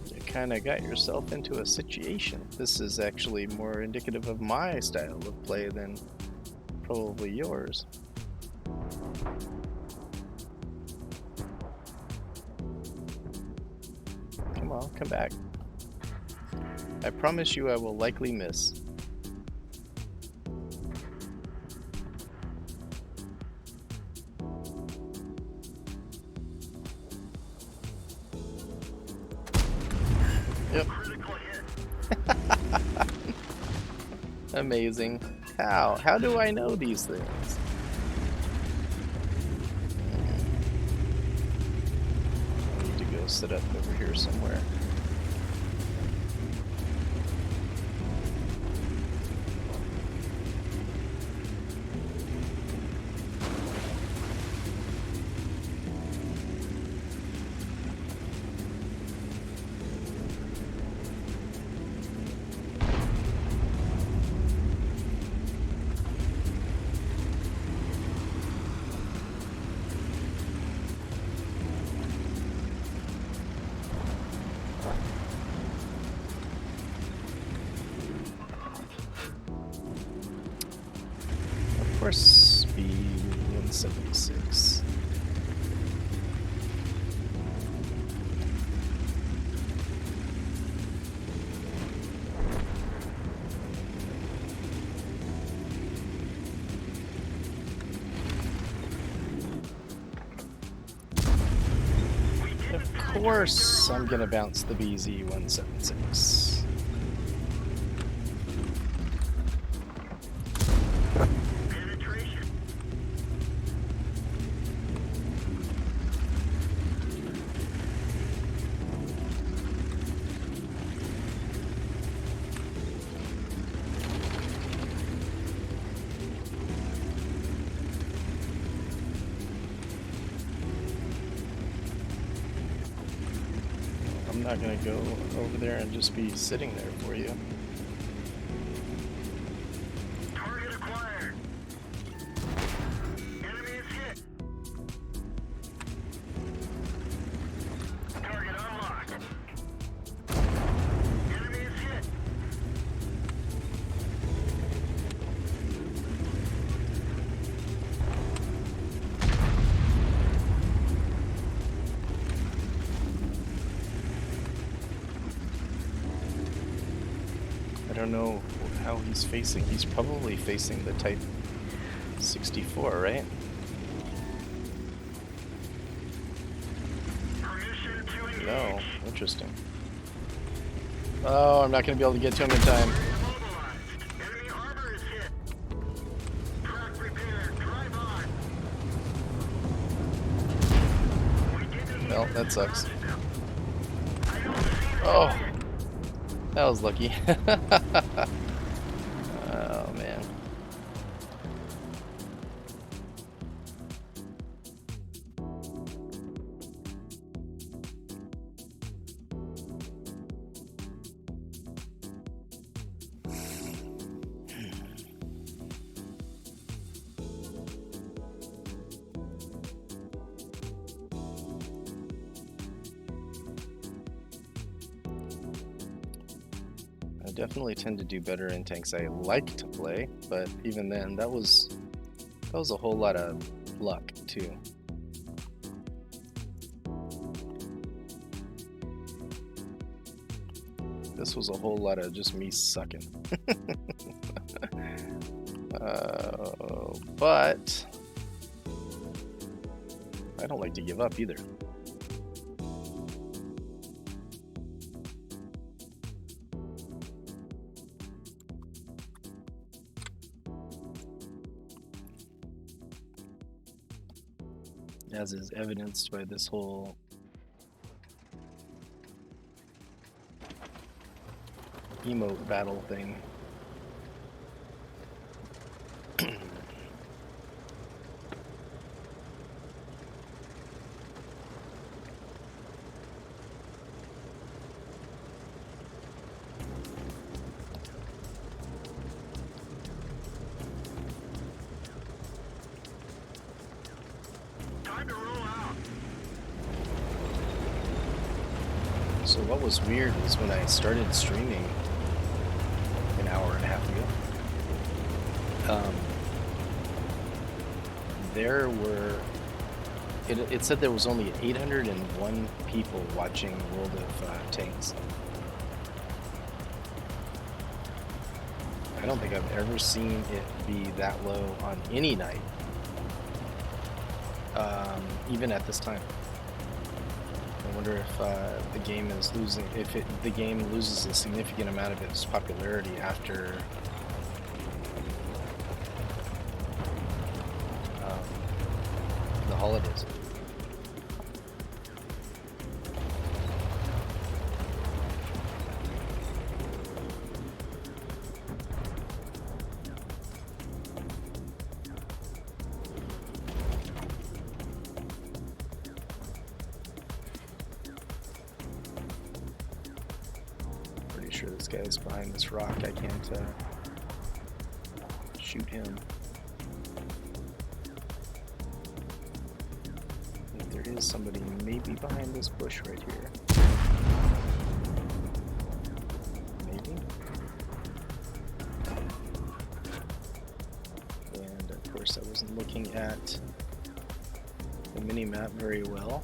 A: You kind of got yourself into a situation. This is actually more indicative of my style of play than probably yours. Come on, come back. I promise you I will likely miss. Yep.
B: Critical hit.
A: Amazing. How do I know these things? I need to go sit up over here somewhere. Of course, speed 176. Of course, I'm gonna bounce the BZ 176.
B: Penetration.
A: I'm not gonna go over there and just be sitting there for you.
B: Target acquired. Enemy is hit. Target unlocked. Enemy is hit.
A: I don't know how he's facing. He's probably facing the Type 64, right?
B: Permission to engage.
A: No, interesting. Oh, I'm not gonna be able to get to him in time.
B: Immobilized. Enemy armor is hit. Track repaired. Drive on. We didn't
A: Well,
B: even
A: that sucks.
B: scratch them. I don't see them.
A: Oh, that was lucky. Oh man. I definitely tend to do better in tanks I like to play, but even then, that was That was a whole lot of luck, too. This was a whole lot of just me sucking. But I don't like to give up either. As is evidenced by this whole emote battle thing.
B: Time to roll out.
A: So what was weird was when I started streaming an hour and a half ago, there were, it said there was only 801 people watching World of Tanks. I don't think I've ever seen it be that low on any night, even at this time. I wonder if the game is losing, the game loses a significant amount of its popularity after the holidays. Pretty sure this guy's behind this rock. I can't shoot him. If there is somebody maybe behind this bush right here. Maybe. And of course I wasn't looking at the mini-map very well.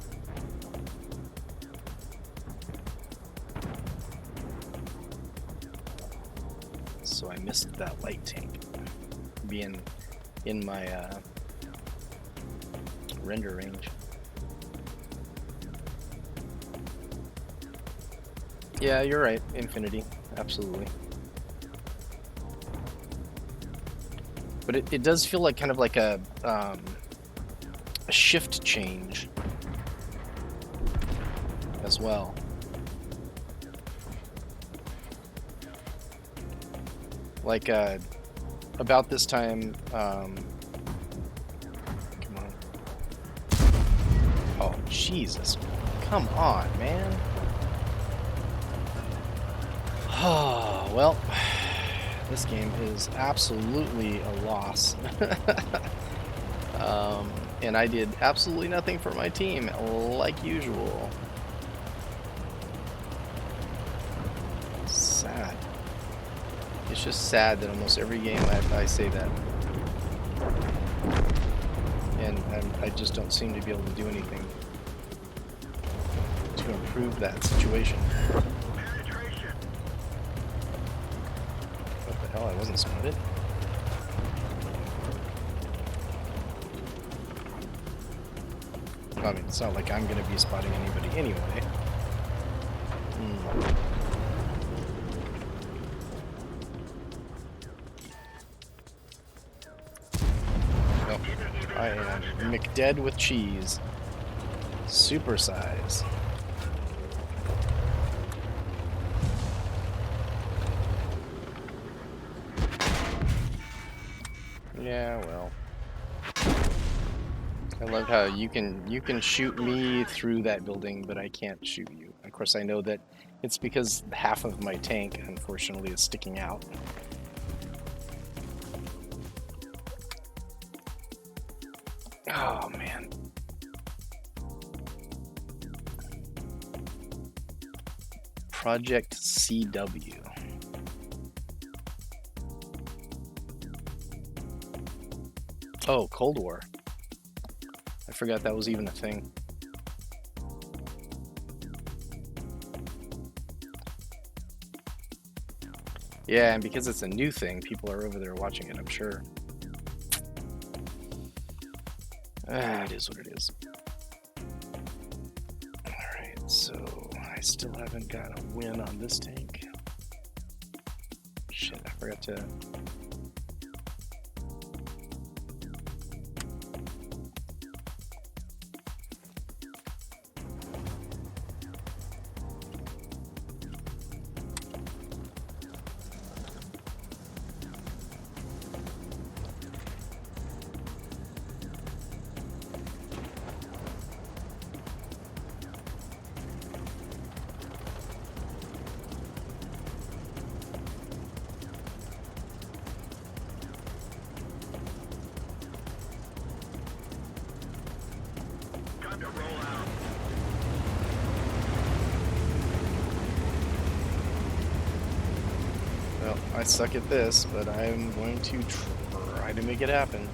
A: So I missed that light tank being in my render range. Yeah, you're right, Infinity, absolutely. But it does feel like kind of like a shift change as well. Like about this time, come on. Oh, Jesus. Come on, man. Oh, well, this game is absolutely a loss. And I did absolutely nothing for my team, like usual. Sad. It's just sad that almost every game I say that. And I just don't seem to be able to do anything to improve that situation.
B: Penetration.
A: What the hell? I wasn't spotted? I mean, it's not like I'm going to be spotting anybody anyway. Nope. I am McDead with cheese. Super size. Yeah, well. I love how you can shoot me through that building, but I can't shoot you. Of course, I know that it's because half of my tank, unfortunately, is sticking out. Oh, man. Project CW. Oh, Cold War. I forgot that was even a thing. Yeah, and because it's a new thing, people are over there watching it, I'm sure. It is what it is. Alright, so I still haven't got a win on this tank. Shit, I forgot to...
B: Time to roll out.
A: Well, I suck at this, but I'm going to try to make it happen.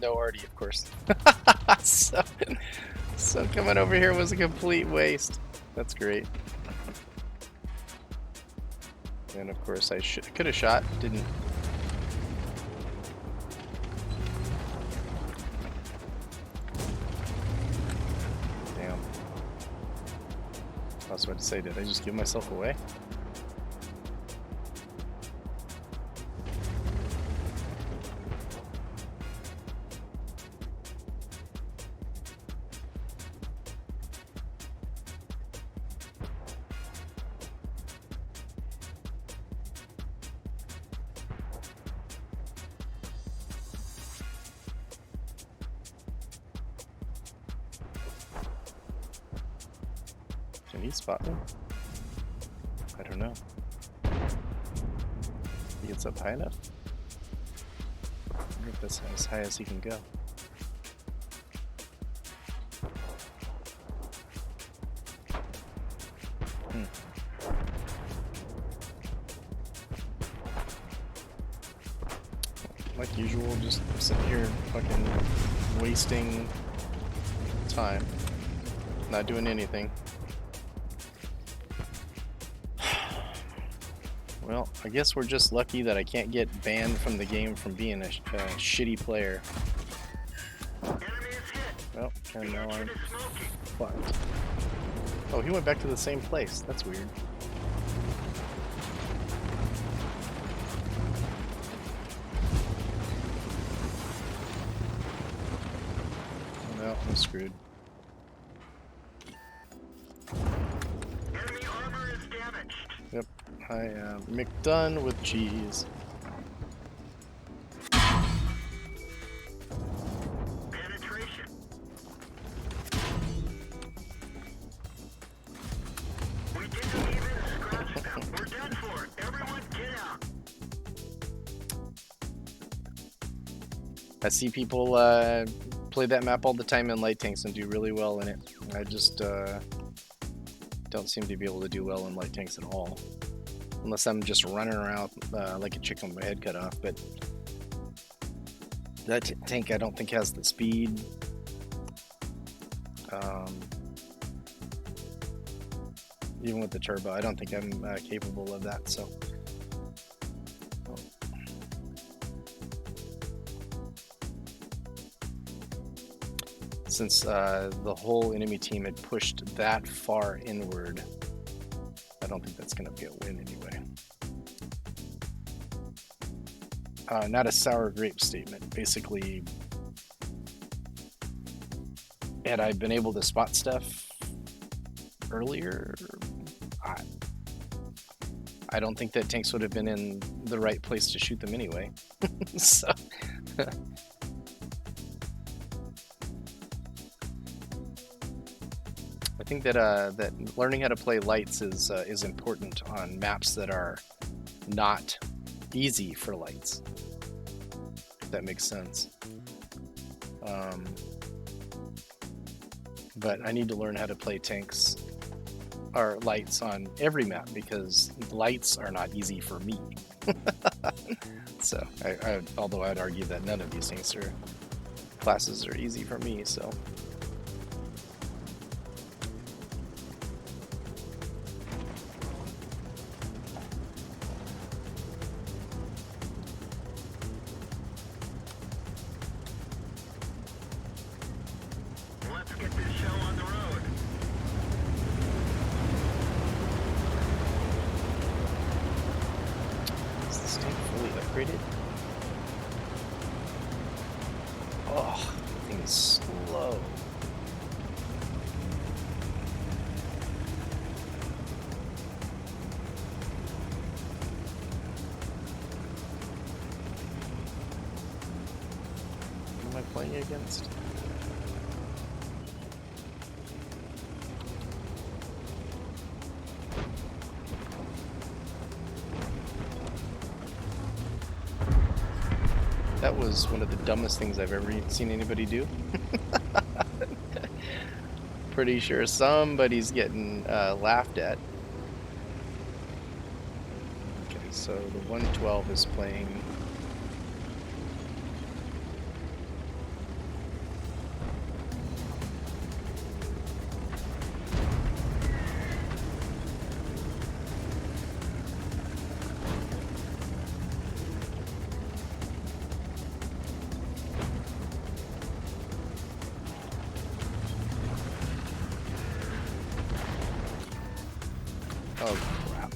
A: No Artie, of course. so coming over here was a complete waste. That's great. And of course I could have shot, didn't. Damn. I was about to say, did I just give myself away? Can he spot me? I don't know. He gets up high enough? I wonder if that's as high as he can go. Like usual, just sitting here fucking wasting time. Not doing anything. Well, I guess we're just lucky that I can't get banned from the game from being a shitty player.
B: Enemy is hit.
A: Well, and
B: The
A: now I'm
B: engine is smoking.
A: fucked. Oh, he went back to the same place. That's weird. Oh, no, I'm screwed.
B: Enemy armor is damaged.
A: Yep, I am McDone with cheese.
B: Penetration. We didn't even scratch them. We're done for. Everyone get out.
A: I see people play that map all the time in light tanks and do really well in it. I just don't seem to be able to do well in light tanks at all. Unless I'm just running around like a chicken with my head cut off. But that tank I don't think has the speed. Even with the turbo, I don't think I'm capable of that. So. Since the whole enemy team had pushed that far inward, I don't think that's going to be a win anyway. Not a sour grape statement. Basically, had I been able to spot stuff earlier, I don't think that tanks would have been in the right place to shoot them anyway. So. I think that that learning how to play lights is important on maps that are not easy for lights. If that makes sense. But I need to learn how to play tanks or lights on every map because lights are not easy for me. So, although I'd argue that none of these things are classes are easy for me, so.
B: Let's get this show on the road.
A: Is this tank fully upgraded? Oh, the thing is slow. What am I playing against? That was one of the dumbest things I've ever seen anybody do. Pretty sure somebody's getting laughed at. Okay, so the 112 is playing. Oh crap.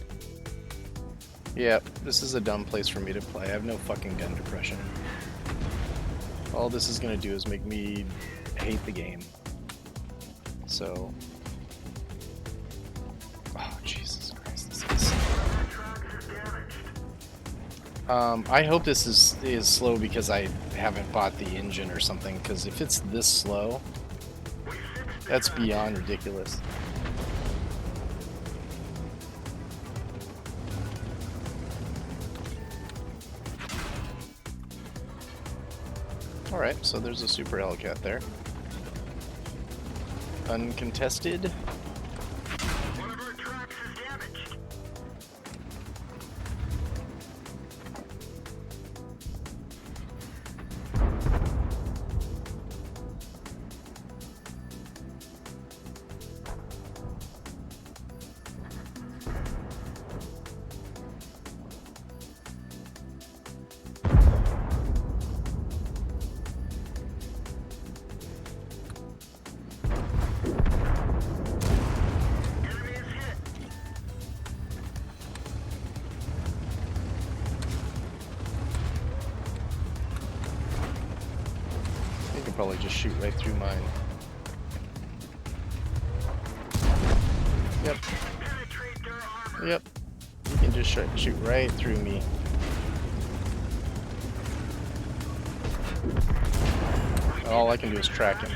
A: Yeah, this is a dumb place for me to play. I have no fucking gun depression. All this is gonna do is make me hate the game. So... Oh, Jesus Christ, this is... I hope this is slow because I haven't bought the engine or something, because if it's this slow, that's beyond ridiculous. Alright, so there's a Super Hellcat there. Uncontested.
B: One of our tracks is damaged. Enemy is hit.
A: You can probably just shoot right through mine. Yep,
B: Penetrate their armor.
A: yep. You can just shoot right through me. All I can do is track him.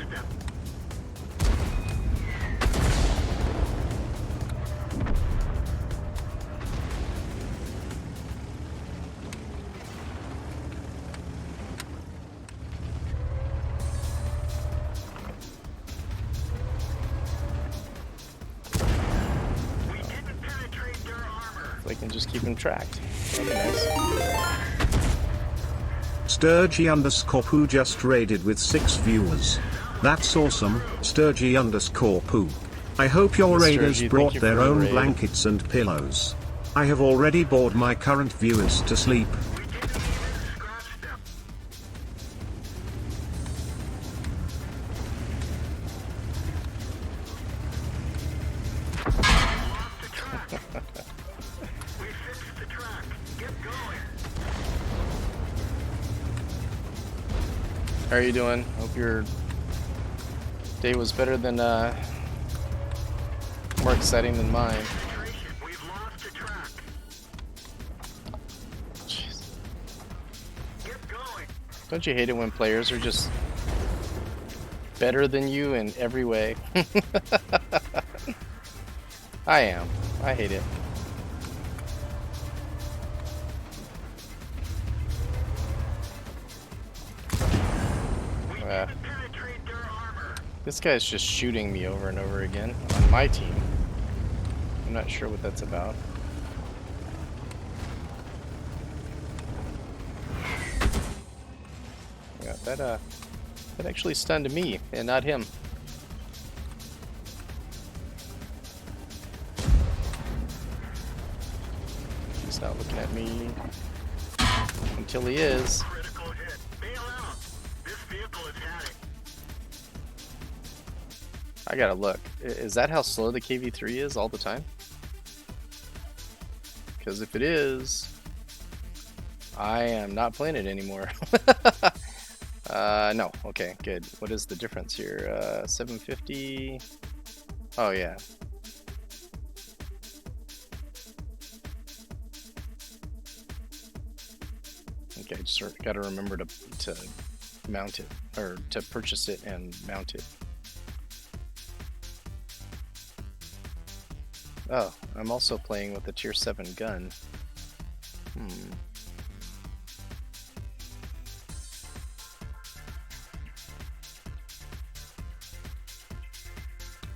B: We didn't penetrate their armor.
A: If I can just keep him tracked. That'd be nice.
C: Sturgy_poo just raided with 6 viewers. That's awesome, Sturgy_poo. I hope your
A: Yes,
C: raiders
A: Sturgy,
C: brought
A: thank you for
C: their
A: the
C: own
A: raid.
C: blankets and pillows. I have already bored my current viewers to sleep.
B: We didn't even scratch them. Lost the track. We fixed the track. Get going.
A: How are you doing? Hope your day was better than, more exciting than mine.
B: Penetration. We've lost the track.
A: Jeez.
B: Get going.
A: Don't you hate it when players are just better than you in every way? I am. I hate it.
B: Penetrate their armor.
A: This guy's just shooting me over and over again on my team. I'm not sure what that's about. Yeah, that actually stunned me and not him. He's not looking at me until he is.
B: Critical hit. Bail out. This vehicle is hatching.
A: I gotta look. Is that how slow the KV-3 is all the time? Because if it is, I am not playing it anymore. No. Okay, good. What is the difference here? 750. Oh, yeah. Okay, just got to remember to mount it, or to purchase it and mount it. Oh, I'm also playing with a tier 7 gun.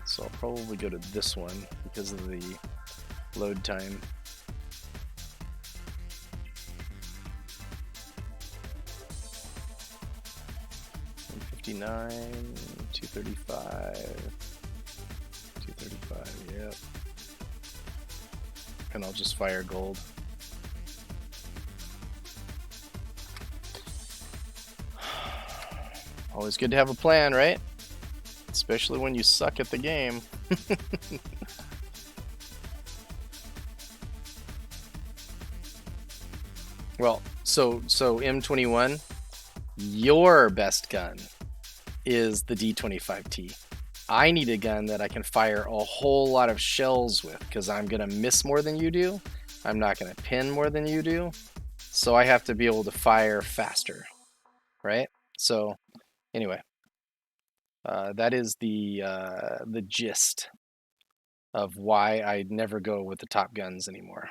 A: So I'll probably go to this one because of the load time. $159, $235, $235, yep. And I'll just fire gold. Always good to have a plan, right? Especially when you suck at the game. Well, so M21, your best gun is the D25T. I need a gun that I can fire a whole lot of shells with because I'm going to miss more than you do. I'm not going to pin more than you do. So I have to be able to fire faster, right? So anyway, that is the gist of why I never go with the top guns anymore.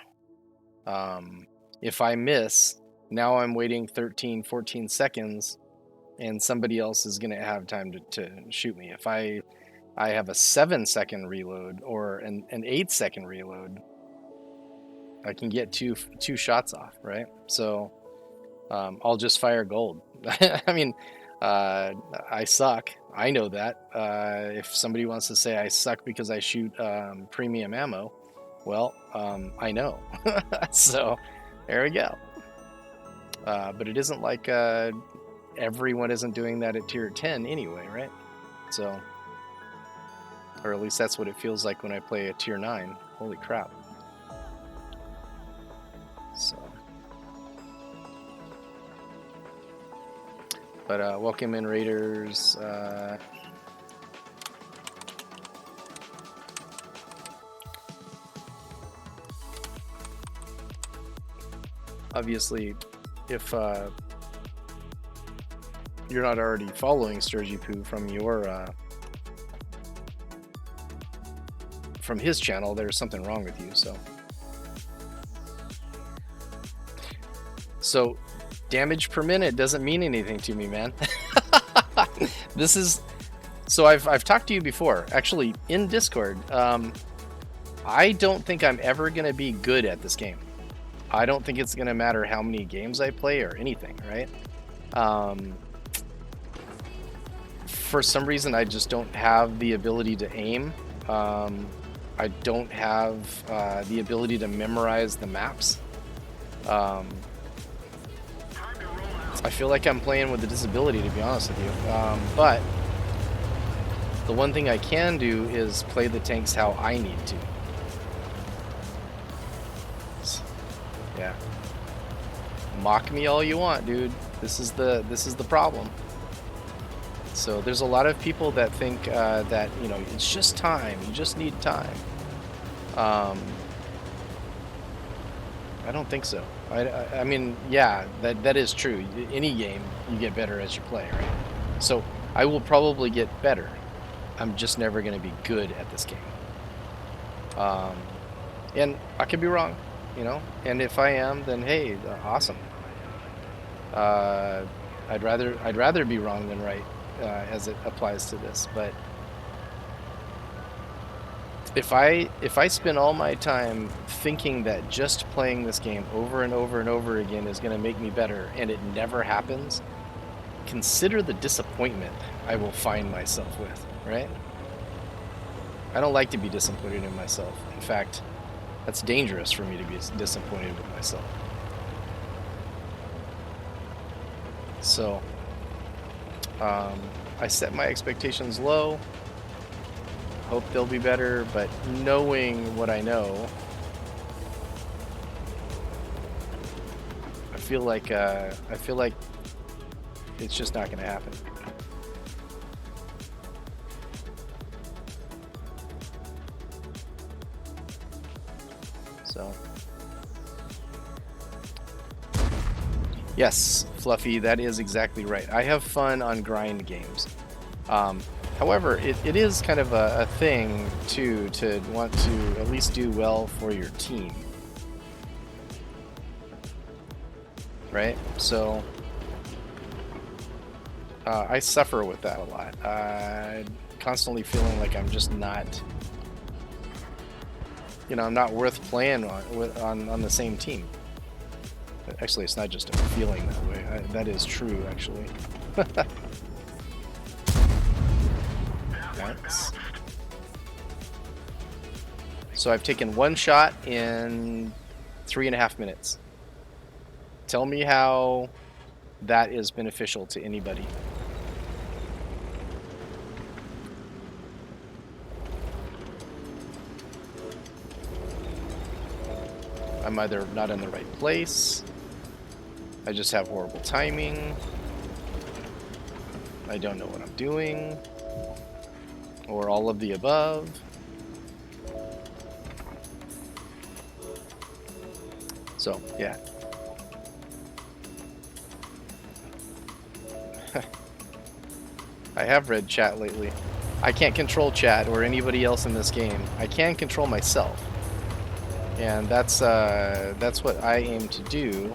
A: If I miss, now I'm waiting 13, 14 seconds and somebody else is going to have time to shoot me. If I have a 7-second reload or an 8-second reload, I can get two shots off, right? So I'll just fire gold. I mean, I suck. I know that. If somebody wants to say I suck because I shoot premium ammo, well, I know. So there we go. But it isn't like everyone isn't doing that at tier 10 anyway, right? So, or at least that's what it feels like when I play a tier 9. Holy crap. So, but welcome in, Raiders. Obviously, if you're not already following Sturgy Poo from your from his channel, there's something wrong with you. So damage per minute doesn't mean anything to me, man. This is so I've talked to you before, actually, in Discord. I don't think I'm ever gonna be good at this game. I don't think it's gonna matter how many games I play or anything, right? For some reason, I just don't have the ability to aim. I don't have the ability to memorize the maps. I feel like I'm playing with a disability, to be honest with you. But the one thing I can do is play the tanks how I need to. Yeah. Mock me all you want, dude. This is the problem. So there's a lot of people that think that, you know, it's just time. You just need time. I don't think so. I mean, yeah, that is true. Any game, you get better as you play, right? So I will probably get better. I'm just never going to be good at this game. Um, and I could be wrong, you know. And if I am, then hey, awesome. I'd rather be wrong than right as it applies to this. But if I spend all my time thinking that just playing this game over and over and over again is going to make me better, and it never happens, consider the disappointment I will find myself with, right? I don't like to be disappointed in myself. In fact, that's dangerous for me to be disappointed with myself. So, I set my expectations low. Hope they'll be better, but knowing what I know, I feel like it's just not going to happen. So, yes, Fluffy, that is exactly right. I have fun on grind games. However, it is kind of a thing, too, to want to at least do well for your team. Right? So, I suffer with that a lot. Constantly feeling like I'm just not, I'm not worth playing on the same team. Actually, it's not just a feeling that way. That is true, actually. Nice. So I've taken one shot in 3.5 minutes. Tell me how that is beneficial to anybody. I'm either not in the right place, I just have horrible timing, I don't know what I'm doing, or all of the above. So, yeah. I have read chat lately. I can't control chat or anybody else in this game. I can control myself. And that's what I aim to do.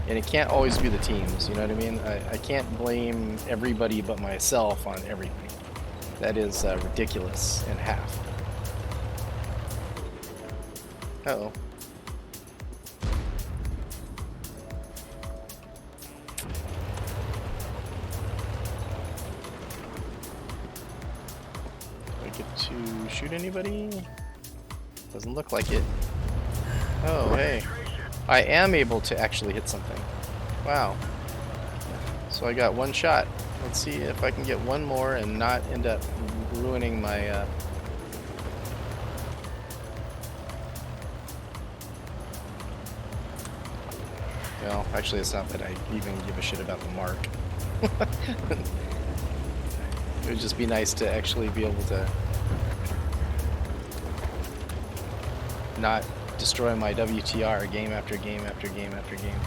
A: And it can't always be the teams, you know what I mean? I can't blame everybody but myself on everything. That is ridiculous and half. Uh-oh. Do I get to shoot anybody? Doesn't look like it. Oh, hey. I am able to actually hit something. Wow. So I got one shot. Let's see if I can get one more and not end up ruining my... Well, actually, it's not that I even give a shit about the mark. It would just be nice to actually be able to not destroy my WTR game after game after game after game.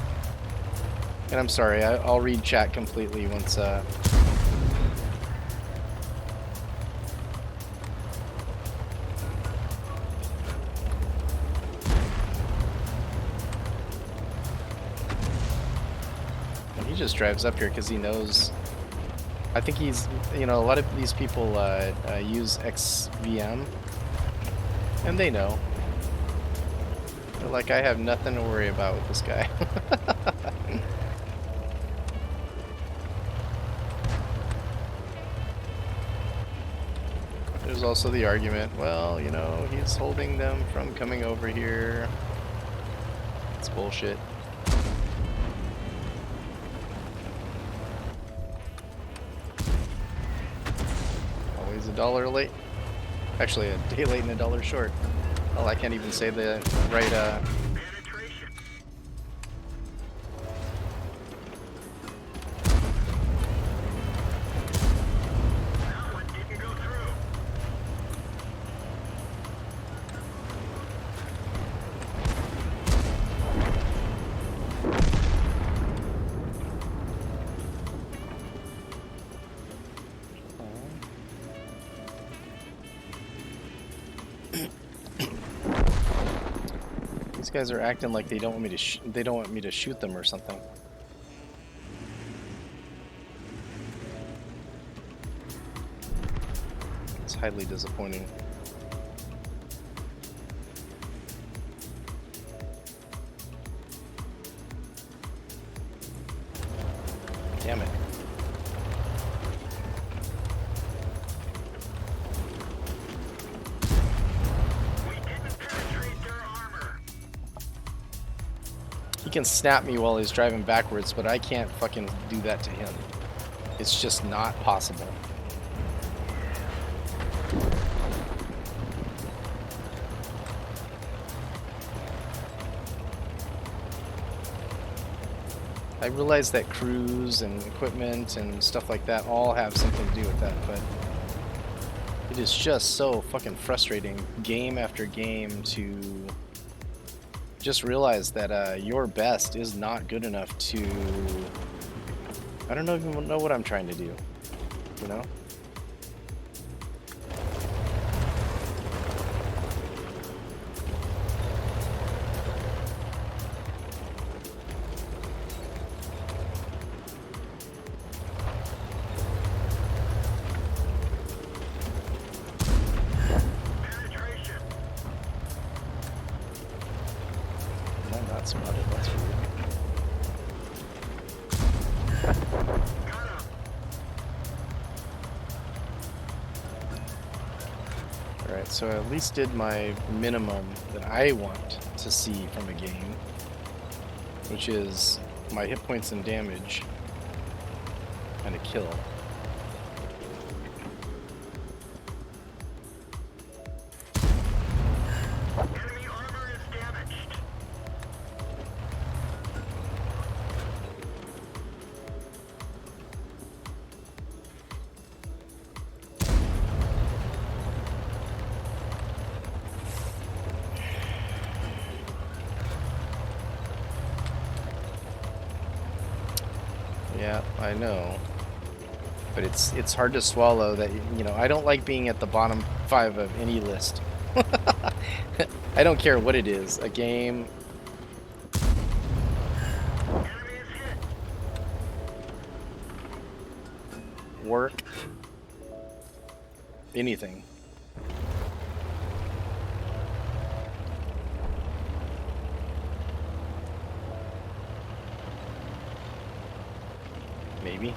A: And I'm sorry, I'll read chat completely once he just drives up here because he knows. I think he's, a lot of these people use XVM, and they know. They're like, I have nothing to worry about with this guy. There's also the argument, well, he's holding them from coming over here. It's bullshit. Always $1 late. Actually, a day late and $1 short. Well, I can't even say the right,
B: Penetration. That one didn't go through.
A: guys are acting like they don't want me to they don't want me to shoot them or something. It's highly disappointing. Damn it. He can snap me while he's driving backwards, but I can't fucking do that to him. It's just not possible. I realize that crews and equipment and stuff like that all have something to do with that, but it is just so fucking frustrating game after game to just realize that your best is not good enough to... I don't even know what I'm trying to do, you know? I'm not spotted, that's weird. Alright, so I at least did my minimum that I want to see from a game, which is my hit points and damage and a kill.
B: Enemy armor is damaged.
A: Yeah, I know. But it's hard to swallow that, you know, I don't like being at the bottom 5 of any list. I don't care what it is. A game,
B: Enemy is hit.
A: work, anything. Maybe.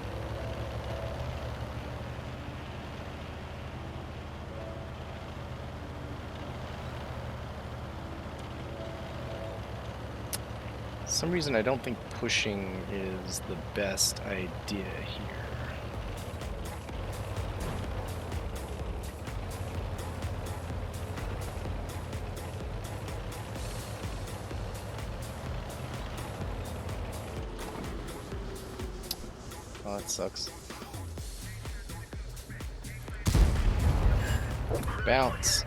A: For some reason I don't think pushing is the best idea here. Oh, that sucks. Bounce.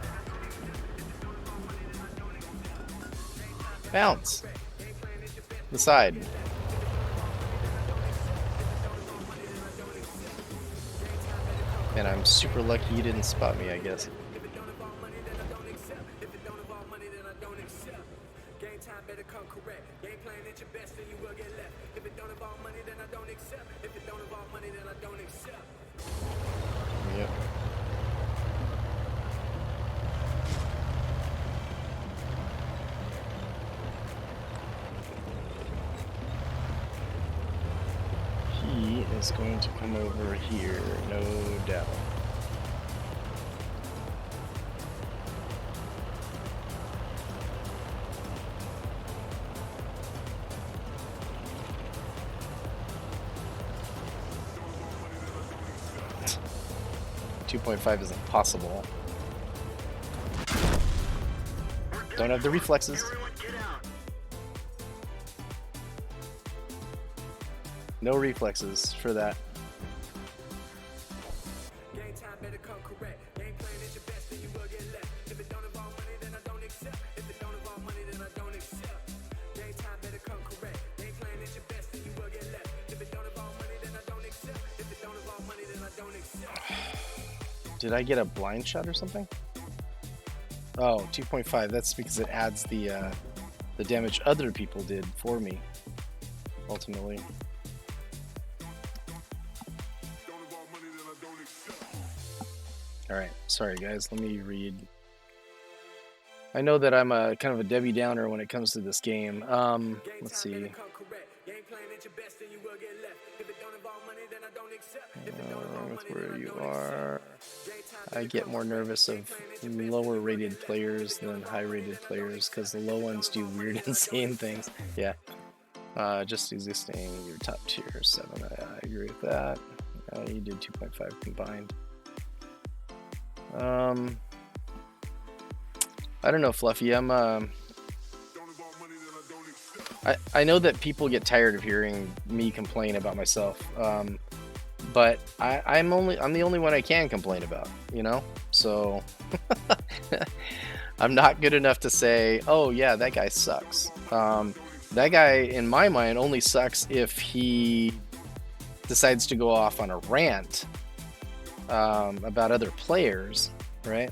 A: Bounce. The side. And I'm super lucky he didn't spot me, I guess. Yep. He is going to come over here, no doubt. .5 isn't possible. Don't have the reflexes.
B: Everyone get out.
A: No reflexes for that. Did I get a blind shot or something? Oh, 2.5. That's because it adds the the damage other people did for me, ultimately. All right, sorry guys, let me read. I know that I'm a kind of a Debbie Downer when it comes to this game. Let's see. With where you are, I get more nervous of lower rated players than high rated players because the low ones do weird, insane things. Yeah. Just existing, your top tier 7. I agree with that. You did 2.5 combined. I don't know, Fluffy. I know that people get tired of hearing me complain about myself, but I'm the only one I can complain about, you know. So I'm not good enough to say, oh yeah, that guy sucks. That guy, in my mind, only sucks if he decides to go off on a rant about other players, right?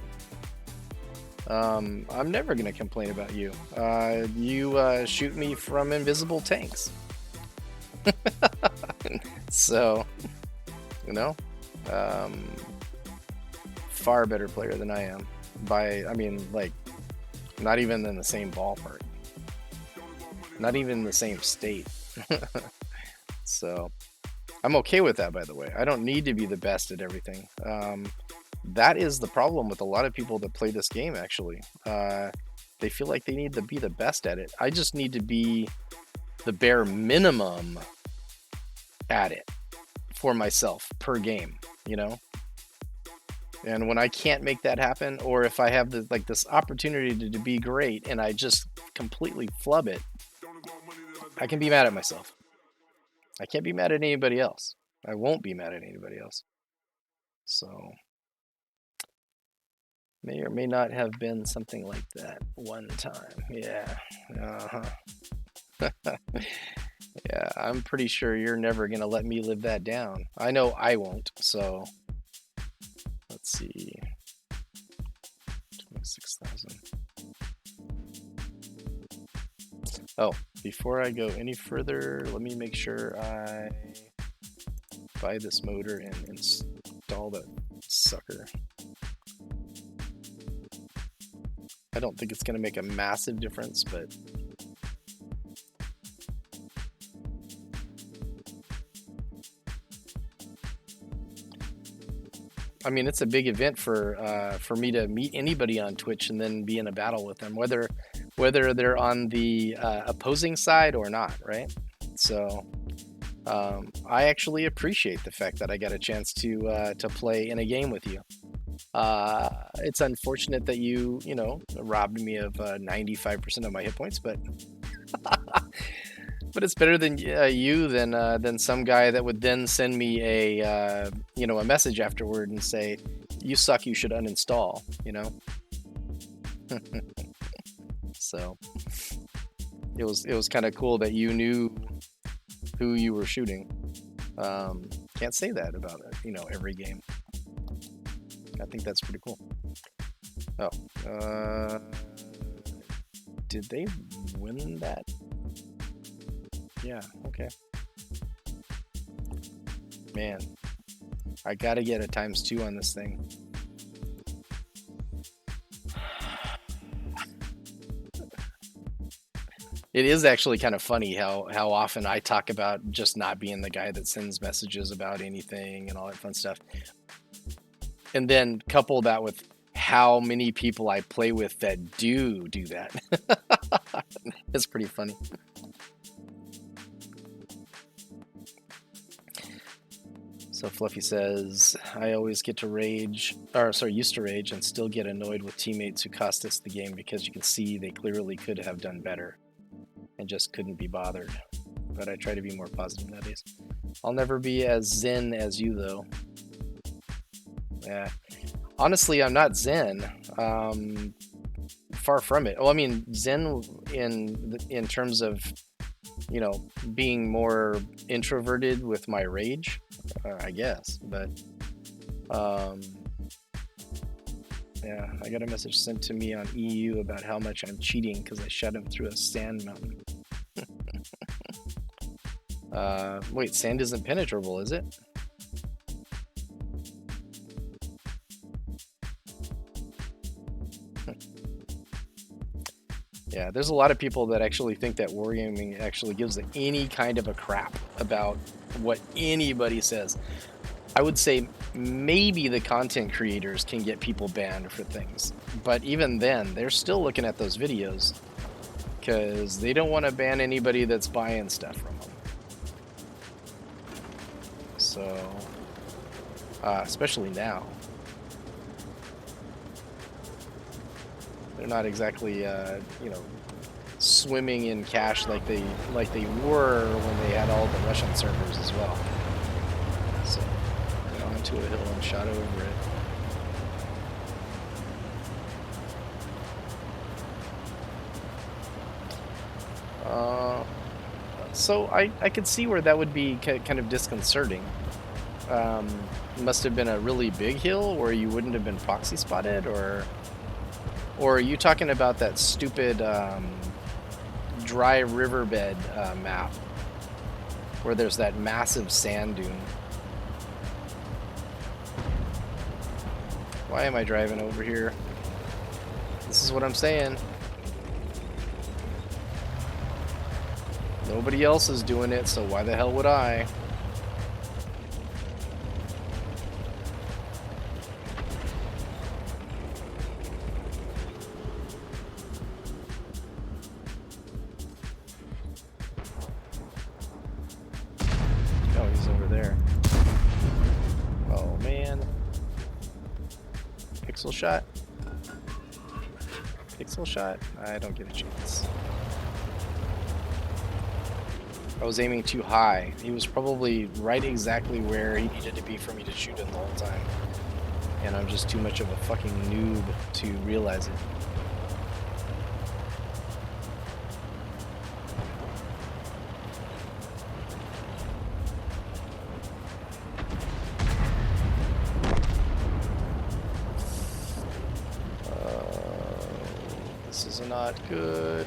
A: I'm never going to complain about you. You shoot me from invisible tanks. So, you know, far better player than I am. I mean, like, not even in the same ballpark. Not even in the same state. So, I'm okay with that, by the way. I don't need to be the best at everything. That is the problem with a lot of people that play this game, actually. They feel like they need to be the best at it. I just need to be the bare minimum at it for myself per game, you know? And when I can't make that happen, or if I have this opportunity to be great and I just completely flub it, I can be mad at myself. I can't be mad at anybody else. I won't be mad at anybody else. So, may or may not have been something like that one time. Yeah. Yeah, I'm pretty sure you're never going to let me live that down. I know I won't, so let's see. 26,000. Oh, before I go any further, let me make sure I buy this motor and install that sucker. I don't think it's going to make a massive difference, but I mean, it's a big event for me to meet anybody on Twitch and then be in a battle with them, whether they're on the opposing side or not, right? So I actually appreciate the fact that I got a chance to play in a game with you. It's unfortunate that you robbed me of 95% of my hit points, but but it's better than you than some guy that would then send me a message afterward and say, "You suck. You should uninstall." You know. So it was kind of cool that you knew who you were shooting. Can't say that about every game. I think that's pretty cool. Oh, did they win that? Yeah, okay. Man, I gotta get a ×2 on this thing. It is actually kind of funny how often I talk about just not being the guy that sends messages about anything and all that fun stuff. And then couple that with how many people I play with that do that. It's pretty funny. So Fluffy says, I always get to used to rage and still get annoyed with teammates who cost us the game because you can see they clearly could have done better and just couldn't be bothered. But I try to be more positive nowadays. I'll never be as zen as you, though. Yeah. Honestly, I'm not zen. Far from it. Well, I mean, zen in terms of, being more introverted with my rage, I guess. But Yeah, I got a message sent to me on EU about how much I'm cheating because I shot him through a sand mountain. Wait, sand isn't penetrable, is it? Yeah, there's a lot of people that actually think that wargaming actually gives any kind of a crap about what anybody says. I would say maybe the content creators can get people banned for things, but even then, they're still looking at those videos because they don't want to ban anybody that's buying stuff from them. So, especially now, they're not exactly, swimming in cash like they were when they had all the Russian servers as well. So, onto a hill and shot over it. So I could see where that would be kind of disconcerting. Must have been a really big hill where you wouldn't have been proxy spotted, or are you talking about that stupid dry riverbed map where there's that massive sand dune? Why am I driving over here? This is what I'm saying. Nobody else is doing it, so why the hell would I? Oh, he's over there. Oh, man. Pixel shot? Pixel shot? I don't get a chance. I was aiming too high. He was probably right exactly where he needed to be for me to shoot him the whole time. And I'm just too much of a fucking noob to realize it. This is not good.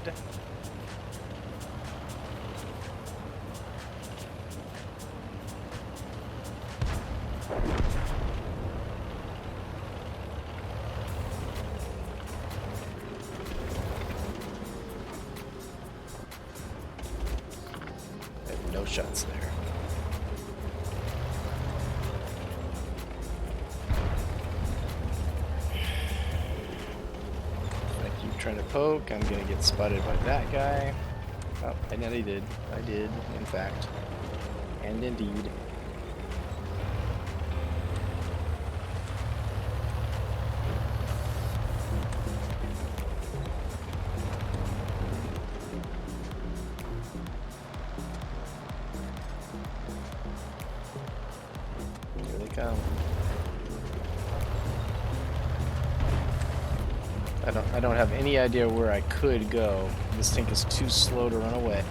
A: No shots there. If I keep trying to poke, I'm gonna get spotted by that guy. Oh, and then I did. I did, in fact. And indeed. Here they come. I don't have any idea where I could go. This tank is too slow to run away.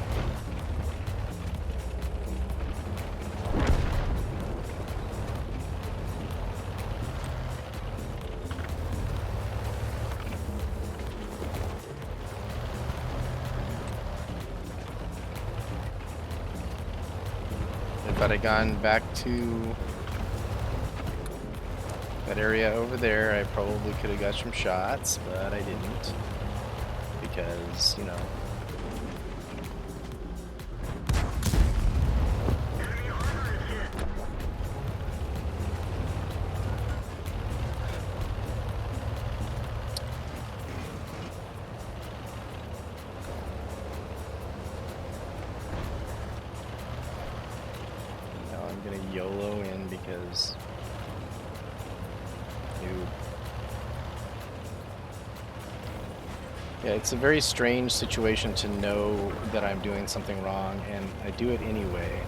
A: If I'd have gone back to that area over there, I probably could have got some shots, but I didn't. Because, you know. Now I'm gonna YOLO in because yeah, it's a very strange situation to know that I'm doing something wrong, and I do it anyway.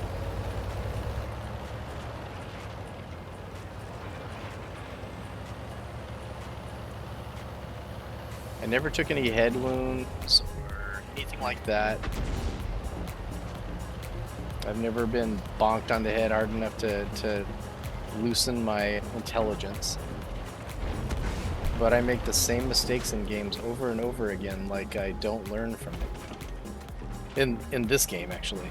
A: I never took any head wounds or anything like that. I've never been bonked on the head hard enough to loosen my intelligence. but I make the same mistakes in games over and over again, like I don't learn from it. In this game, actually.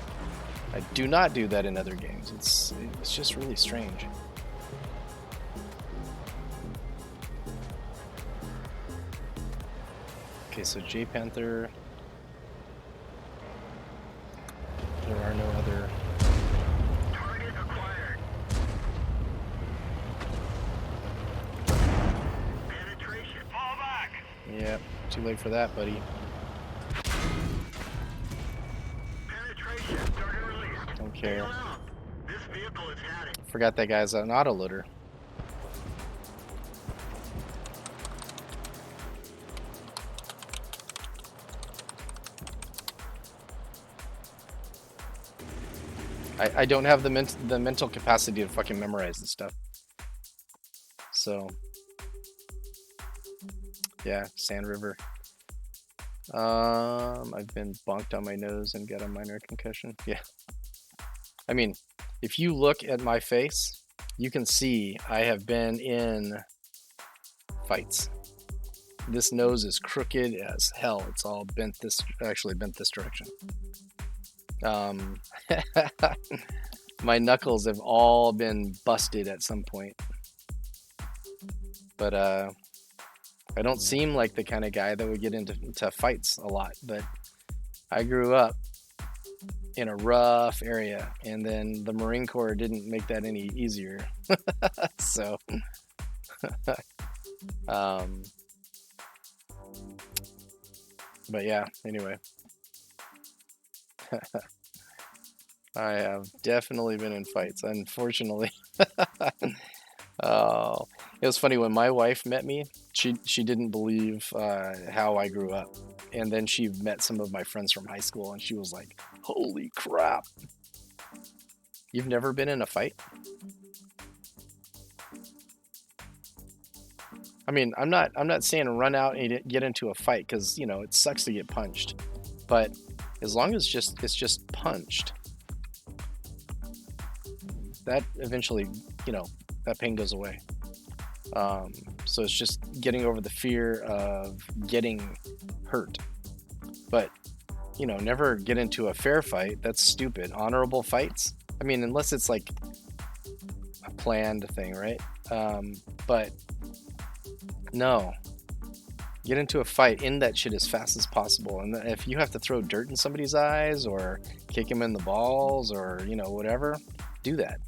A: I do not do that in other games. It's just really strange. Okay, so J Panther. There are no other.
B: Target acquired. Penetration. Fall back.
A: Yep, too late for that, buddy.
B: Penetration. Target released.
A: Don't care.
B: Bail out. This vehicle is heading.
A: Forgot that guy's an autoloader. I don't have the mental capacity to fucking memorize this stuff. So, yeah, Sand River. I've been bonked on my nose and got a minor concussion. Yeah. I mean, if you look at my face, you can see I have been in fights. This nose is crooked as hell. It's all bent this direction. My knuckles have all been busted at some point. But I don't seem like the kind of guy that would get into fights a lot, but I grew up in a rough area, and then the Marine Corps didn't make that any easier. So, but yeah, anyway. I have definitely been in fights, unfortunately. Oh, it was funny when my wife met me. She didn't believe how I grew up, and then she met some of my friends from high school, and she was like, "Holy crap! You've never been in a fight?" I mean, I'm not saying run out and get into a fight, because you know it sucks to get punched, but as long as it's just punched, that eventually, that pain goes away. So it's just getting over the fear of getting hurt. But, never get into a fair fight. That's stupid. Honorable fights? I mean, unless it's like a planned thing, right? But no. Get into a fight, end that shit as fast as possible. And if you have to throw dirt in somebody's eyes or kick him in the balls or, whatever, do that.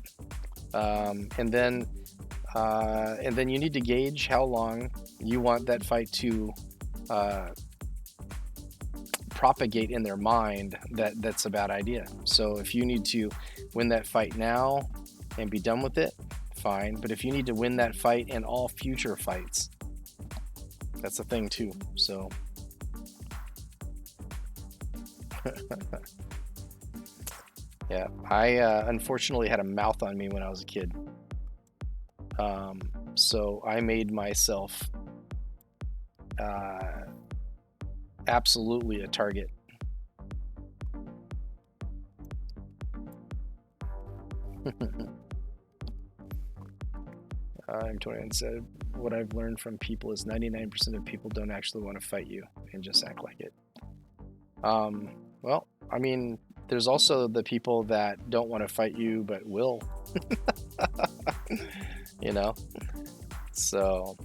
A: And then you need to gauge how long you want that fight to propagate in their mind that's a bad idea. So if you need to win that fight now and be done with it, fine. But if you need to win that fight in all future fights, that's a thing too. So yeah, I unfortunately had a mouth on me when I was a kid. So I made myself absolutely a target. I'm 21 said, what I've learned from people is 99% of people don't actually want to fight you and just act like it. Well, I mean, there's also the people that don't want to fight you but will. So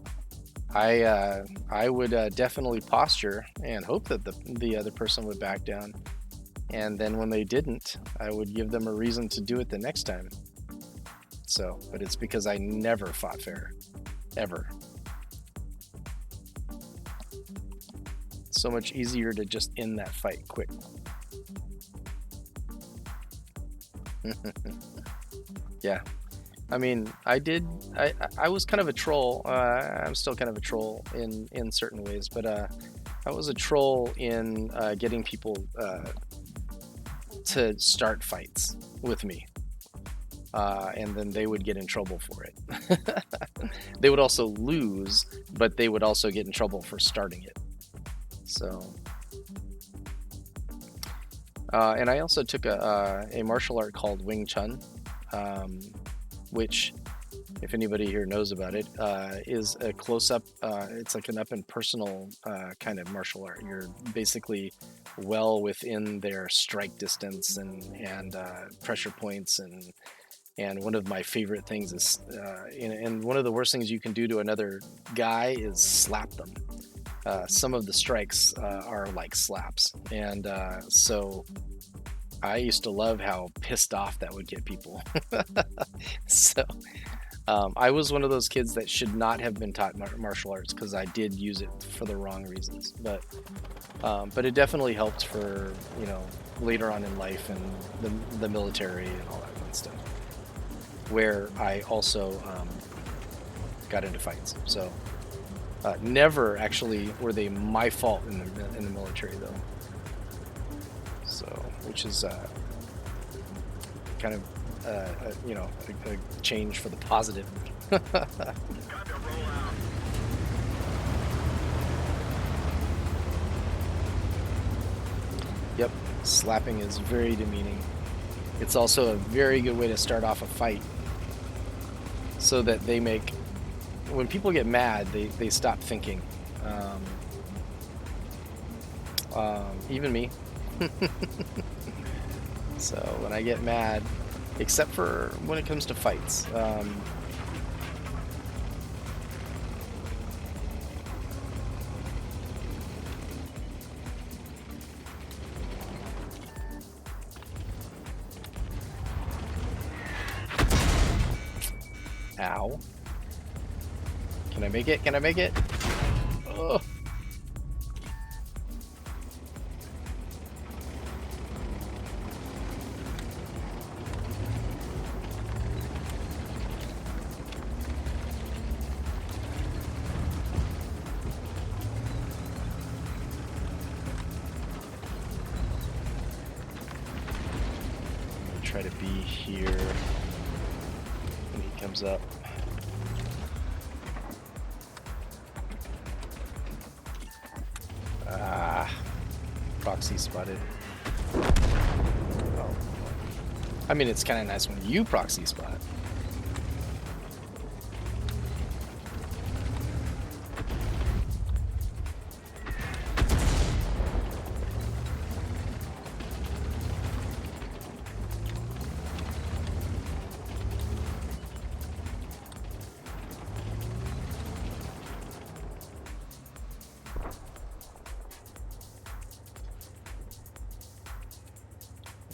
A: I would definitely posture and hope that the other person would back down, and then when they didn't, I would give them a reason to do it the next time. So, but it's because I never fought fair, ever. So much easier to just end that fight quick. Yeah. I mean, I was kind of a troll. I'm still kind of a troll in certain ways, but I was a troll in getting people to start fights with me. And then they would get in trouble for it. They would also lose, but they would also get in trouble for starting it. So, and I also took a martial art called Wing Chun, which if anybody here knows about it, is a close-up. It's like an up and personal kind of martial art. You're basically well within their strike distance and pressure points, and one of my favorite things is, and one of the worst things you can do to another guy is slap them. Some of the strikes are like slaps, and so I used to love how pissed off that would get people. So I was one of those kids that should not have been taught martial arts because I did use it for the wrong reasons. But it definitely helped for, you know, later on in life and the military and all that fun stuff. Where I also got into fights. So never actually were they my fault in the military though. So which is kind of you know, a change for the positive.
B: Time to roll out.
A: Yep, slapping is very demeaning. It's also a very good way to start off a fight, so that they make, when people get mad, they stop thinking. Even me. So when I get mad, except for when it comes to fights. Ow. Can I make it? Can I make it? Ugh. Try to be here when he comes up. Ah, proxy spotted. Oh. I mean, it's kind of nice when you proxy spot.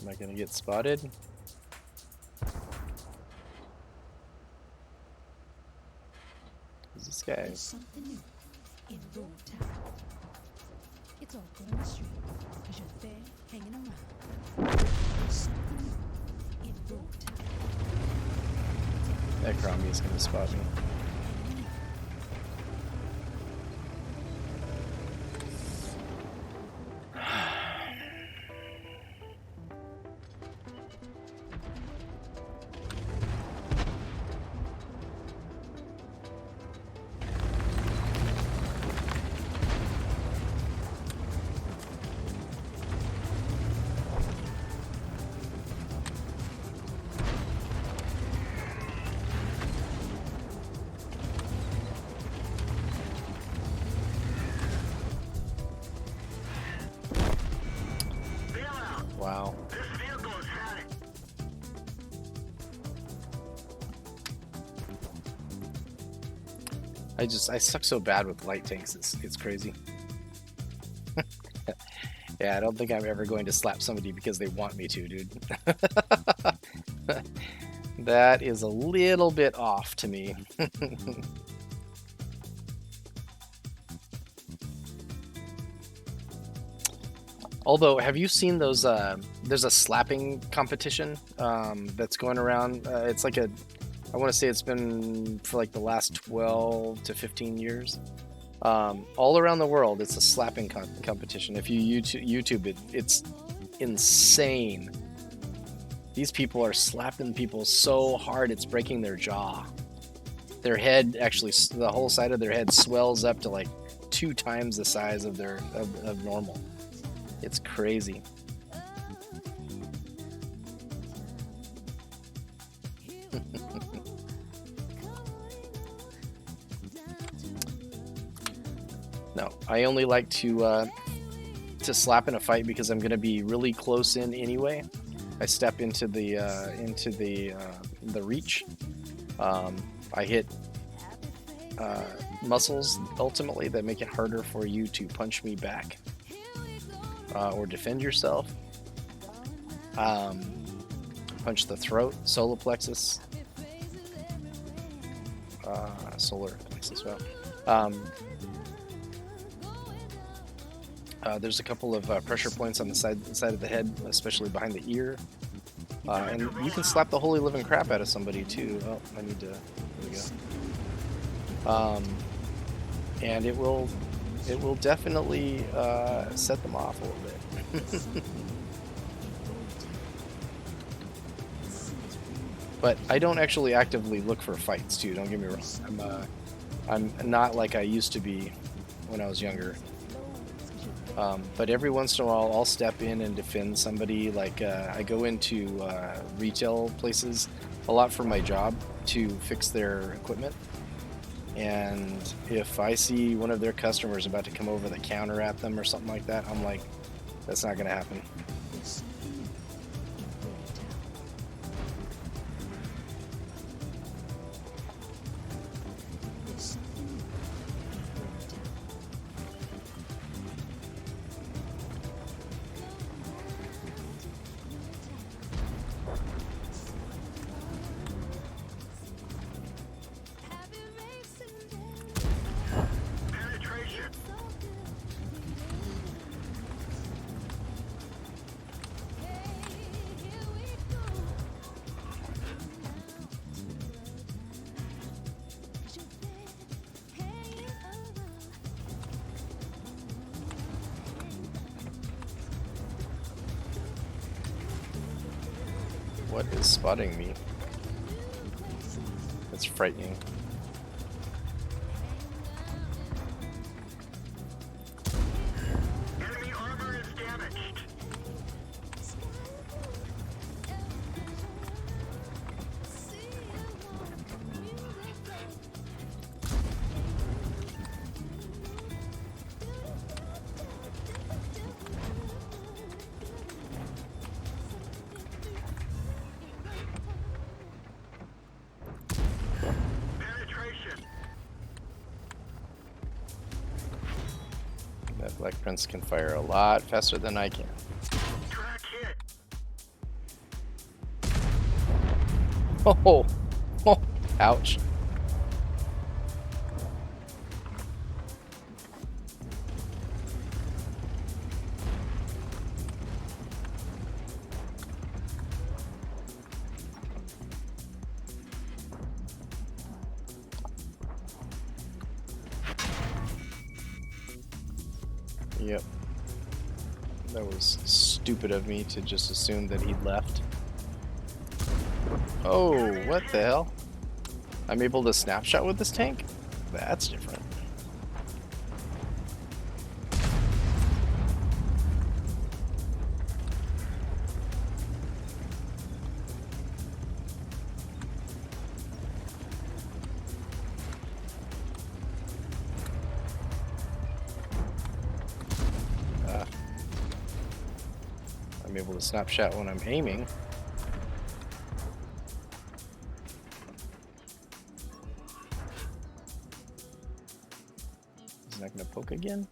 A: Am I gonna get spotted? Who's this guy?
D: There's something new in Road Town. It's all going straight because you're there hanging around. There's something new in Road Town.
A: That Cromie is gonna spot me.
B: Bailout.
A: Wow.
B: This vehicle is had it.
A: I suck so bad with light tanks. It's crazy. Yeah, I don't think I'm ever going to slap somebody because they want me to, dude. That is a little bit off to me. Although, have you seen those? There's a slapping competition that's going around. It's like a, I want to say it's been for like the last 12 to 15 years. All around the world, it's a slapping competition. If you YouTube it, it's insane. These people are slapping people so hard it's breaking their jaw. Their head actually, the whole side of their head swells up to like 2 times the size of their of normal. It's crazy. No, I only like to slap in a fight because I'm going to be really close in anyway. I step into the reach. I hit muscles ultimately that make it harder for you to punch me back or defend yourself. Punch the throat, solar plexus, solar plexus. Well, there's a couple of pressure points on the side of the head, especially behind the ear. And you can slap the holy living crap out of somebody too. Oh, I need to. There we go. And it will definitely set them off a little bit. But I don't actually actively look for fights too. Don't get me wrong. I'm not like I used to be when I was younger. But every once in a while, I'll step in and defend somebody. Like I go into retail places a lot for my job to fix their equipment. And if I see one of their customers about to come over the counter at them or something like that, I'm like, that's not going to happen.
B: Penetration.
A: What is spotting me? It's frightening.
B: Enemy armor is damaged. Penetration.
A: That Black Prince can fire a lot faster than I can.
B: Track hit.
A: Oh, oh, ouch. Yep. That was stupid of me to just assume that he'd left. Oh, what the hell? I'm able to snapshot with this tank? That's different. I'm able to snapshot when I'm aiming. Is that gonna poke again?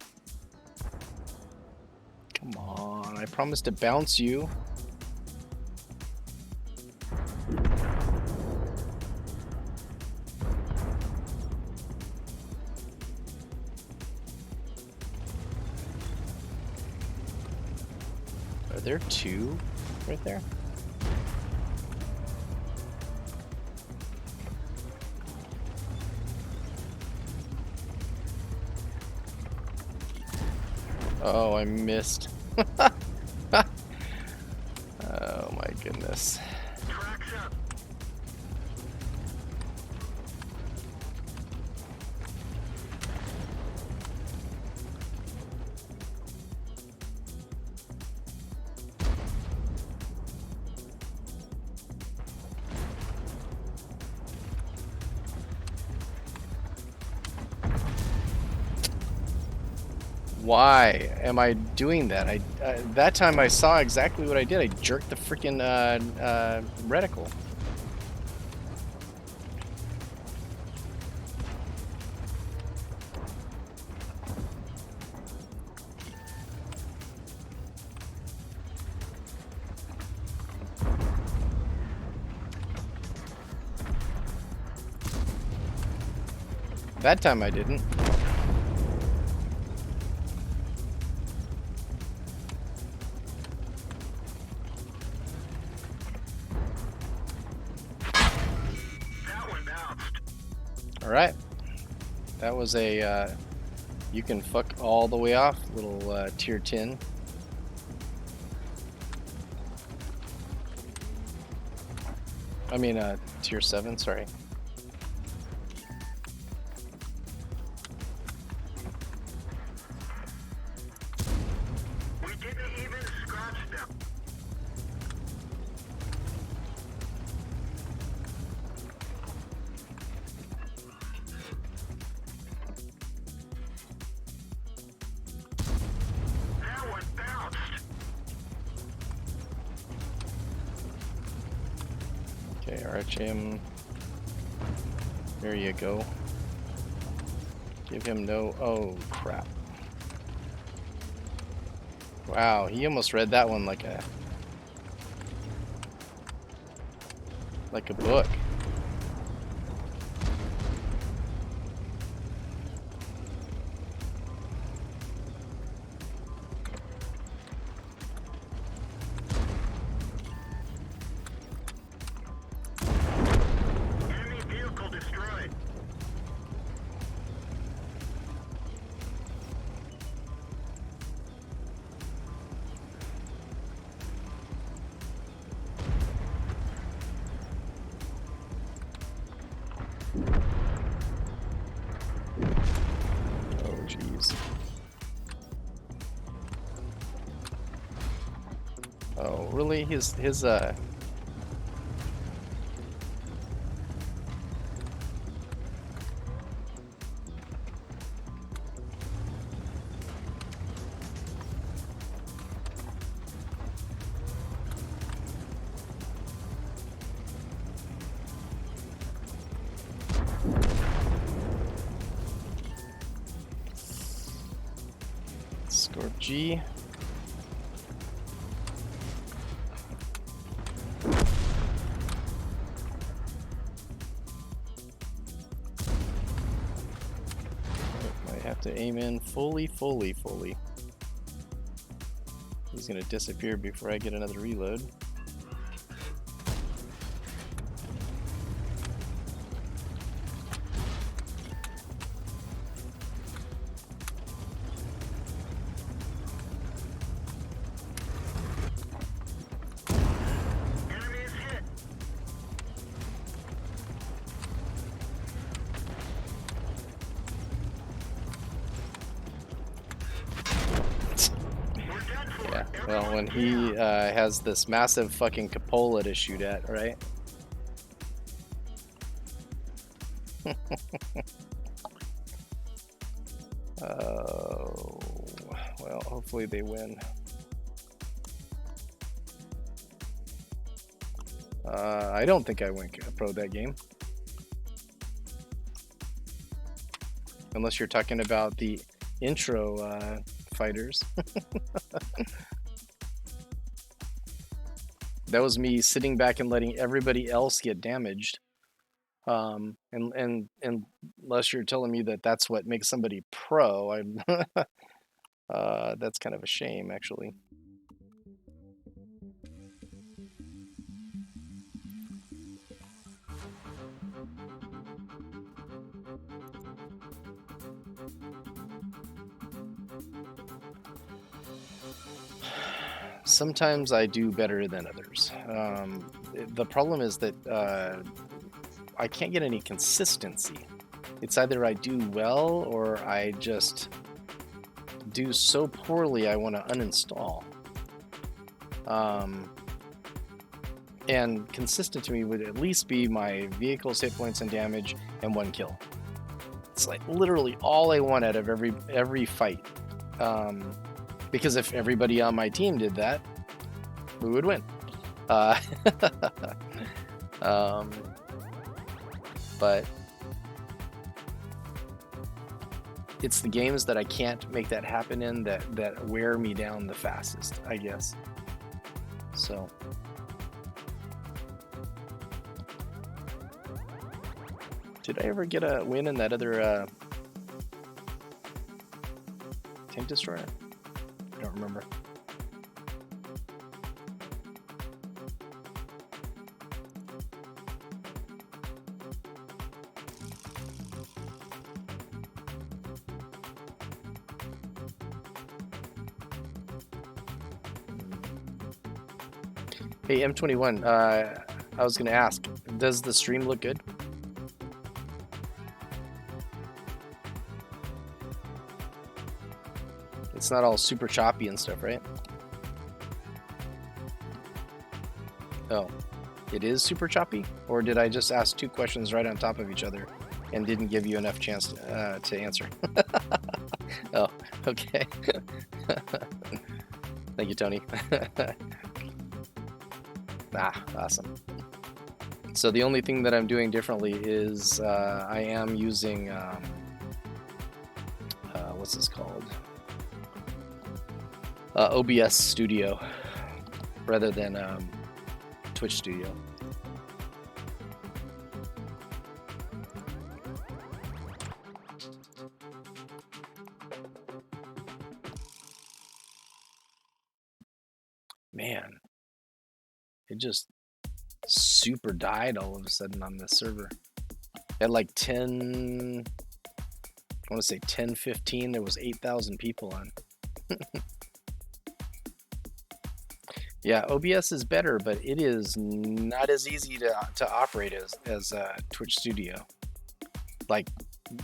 A: Come on, I promised to bounce you. Are there two right there? Oh, I missed. Oh my goodness.
B: Tracks up.
A: Why am I doing that? That time I saw exactly what I did. I jerked the freaking reticle. That time I didn't.
B: That one bounced.
A: All right. That was a you can fuck all the way off little tier 10. I mean tier 7, sorry.
B: We didn't even scratch them. That one bounced.
A: Okay, RHM. There you go. Give him no. Oh crap! Wow, he almost read that one like a book.
B: Enemy vehicle destroyed.
A: Oh jeez. Oh really? His Scorp G. Might have to aim in fully. He's gonna disappear before I get another reload.
B: Enemy is hit. We're done for.
A: Yeah, well, when he has this massive fucking cupola to shoot at, right? Oh, well, hopefully they win. I don't think I went pro that game. Unless you're talking about the intro fighters. That was me sitting back and letting everybody else get damaged. And unless you're telling me that that's what makes somebody pro, I'm that's kind of a shame, actually. Sometimes I do better than others. The problem is that I can't get any consistency. It's either I do well or I just do so poorly I want to uninstall. And consistent to me would at least be my vehicle's hit points and damage and 1 kill. It's like literally all I want out of every fight. Because if everybody on my team did that, we would win. Uh, but it's the games that I can't make that happen in that wear me down the fastest, I guess. So did I ever get a win in that other tank destroyer? I don't remember. Hey, M21, I was going to ask, does the stream look good? It's not all super choppy and stuff, right? Oh, it is super choppy? Or did I just ask two questions right on top of each other and didn't give you enough chance to answer? Oh, okay. Thank you, Tony. Awesome. So the only thing that I'm doing differently is I am using what's this called? OBS Studio rather than Twitch Studio. Man, it just super died all of a sudden on this server. At like 10, I want to say 10:15, there was 8,000 people on. Yeah, OBS is better, but it is not as easy to operate as Twitch Studio, like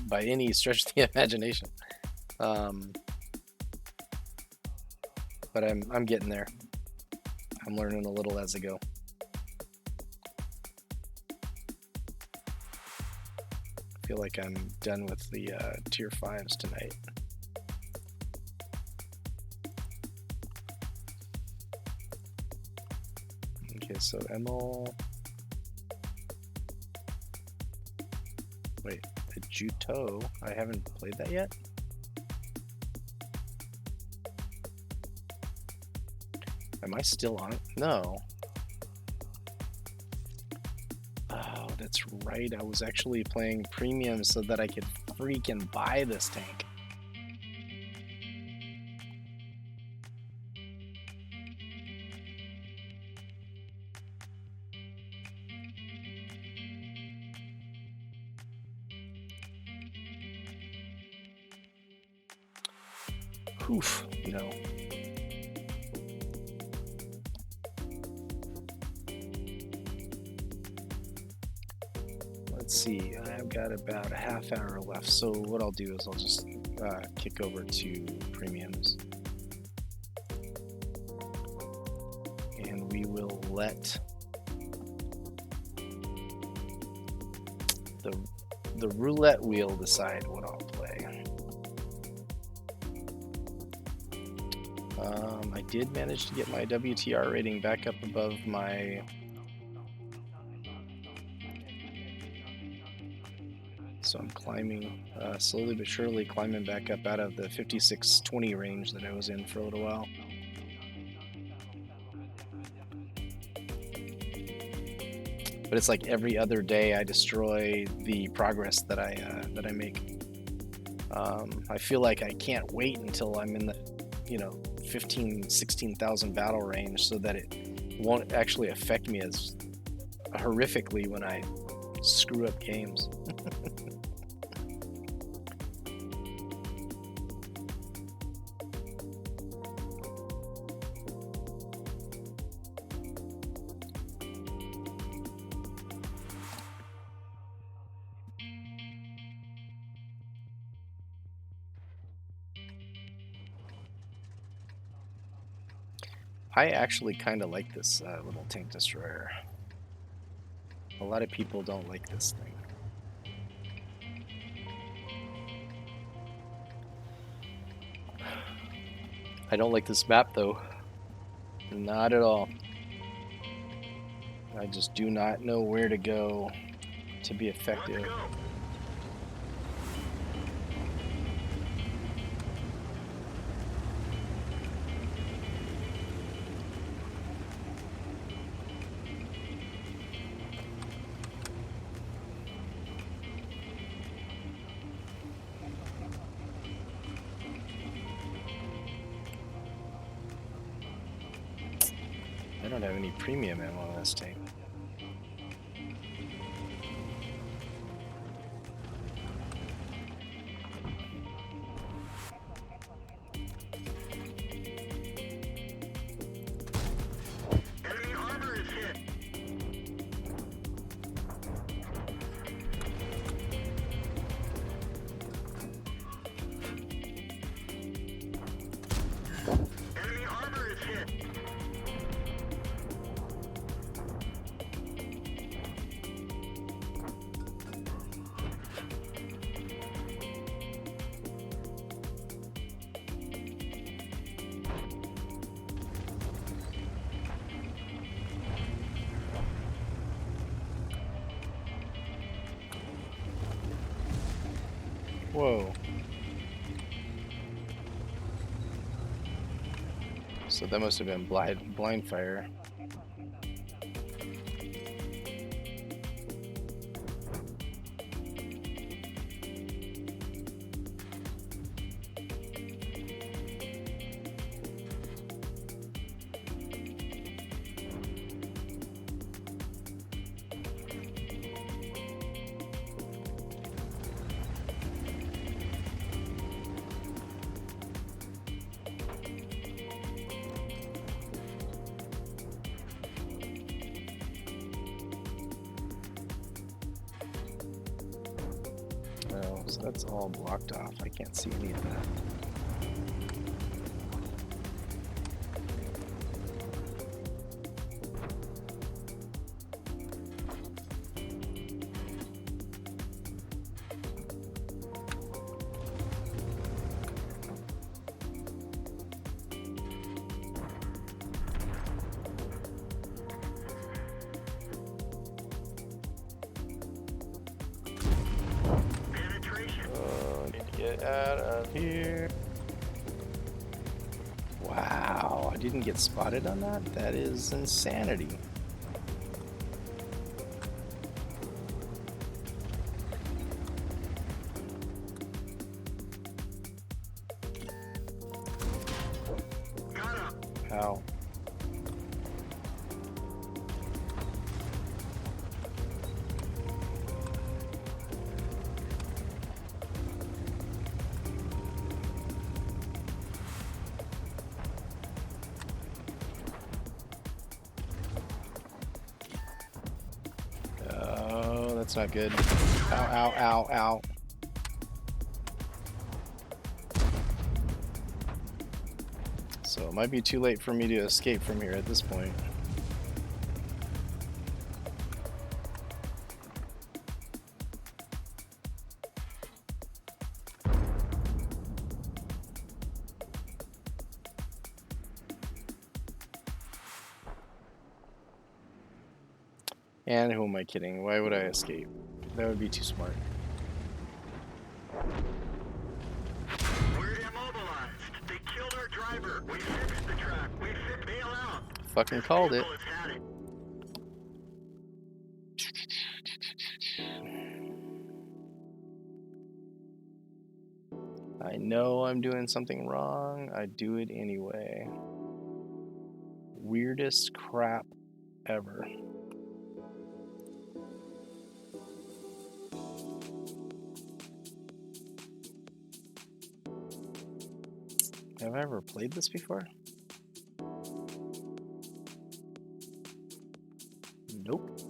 A: by any stretch of the imagination. But I'm getting there. I'm learning a little as I go. I feel like I'm done with the tier 5s tonight. Okay, so Emil. Wait, the Juto. I haven't played that yet. Am I still on it? No. Oh, that's right. I was actually playing premium so that I could freaking buy this tank. Oof, no. Let's see, I've got about a half hour left, so what I'll do is I'll just kick over to premiums. And we will let the roulette wheel decide what I'll play. I did manage to get my WTR rating back up above my so I'm climbing slowly but surely, climbing back up out of the 5620 range that I was in for a little while. But it's like every other day I destroy the progress that I make. I feel like I can't wait until I'm in the 16,000 battle range so that it won't actually affect me as horrifically when I screw up games. I actually kind of like this little tank destroyer. A lot of people don't like this thing. I don't like this map though. Not at all. I just do not know where to go to be effective.
B: Let's go.
A: I don't have any premium ammo on this tank.
B: Enemy armor is hit. Enemy armor is hit.
A: Whoa. So that must have been blind fire. Oh, so that's all blocked off. I can't see any of that.
B: Penetration.
A: Oh, I need to get out of here. Wow, I didn't get spotted on that? That is insanity.
B: Got him.
A: How? Oh, that's not good. Ow, ow, ow, ow. So it might be too late for me to escape from here at this point. And who am I kidding? Why would I escape? That would be too smart.
B: We're immobilized. They killed our driver. We fixed the track. We fixed bail out.
A: Fucking called it.
B: Vehicle has had it.
A: I know I'm doing something wrong. I do it anyway. Weirdest crap ever. Have I ever played this before? Nope.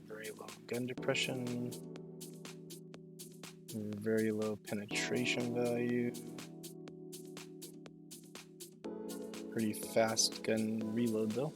A: Very low gun depression. Very low penetration value. Pretty fast gun reload though.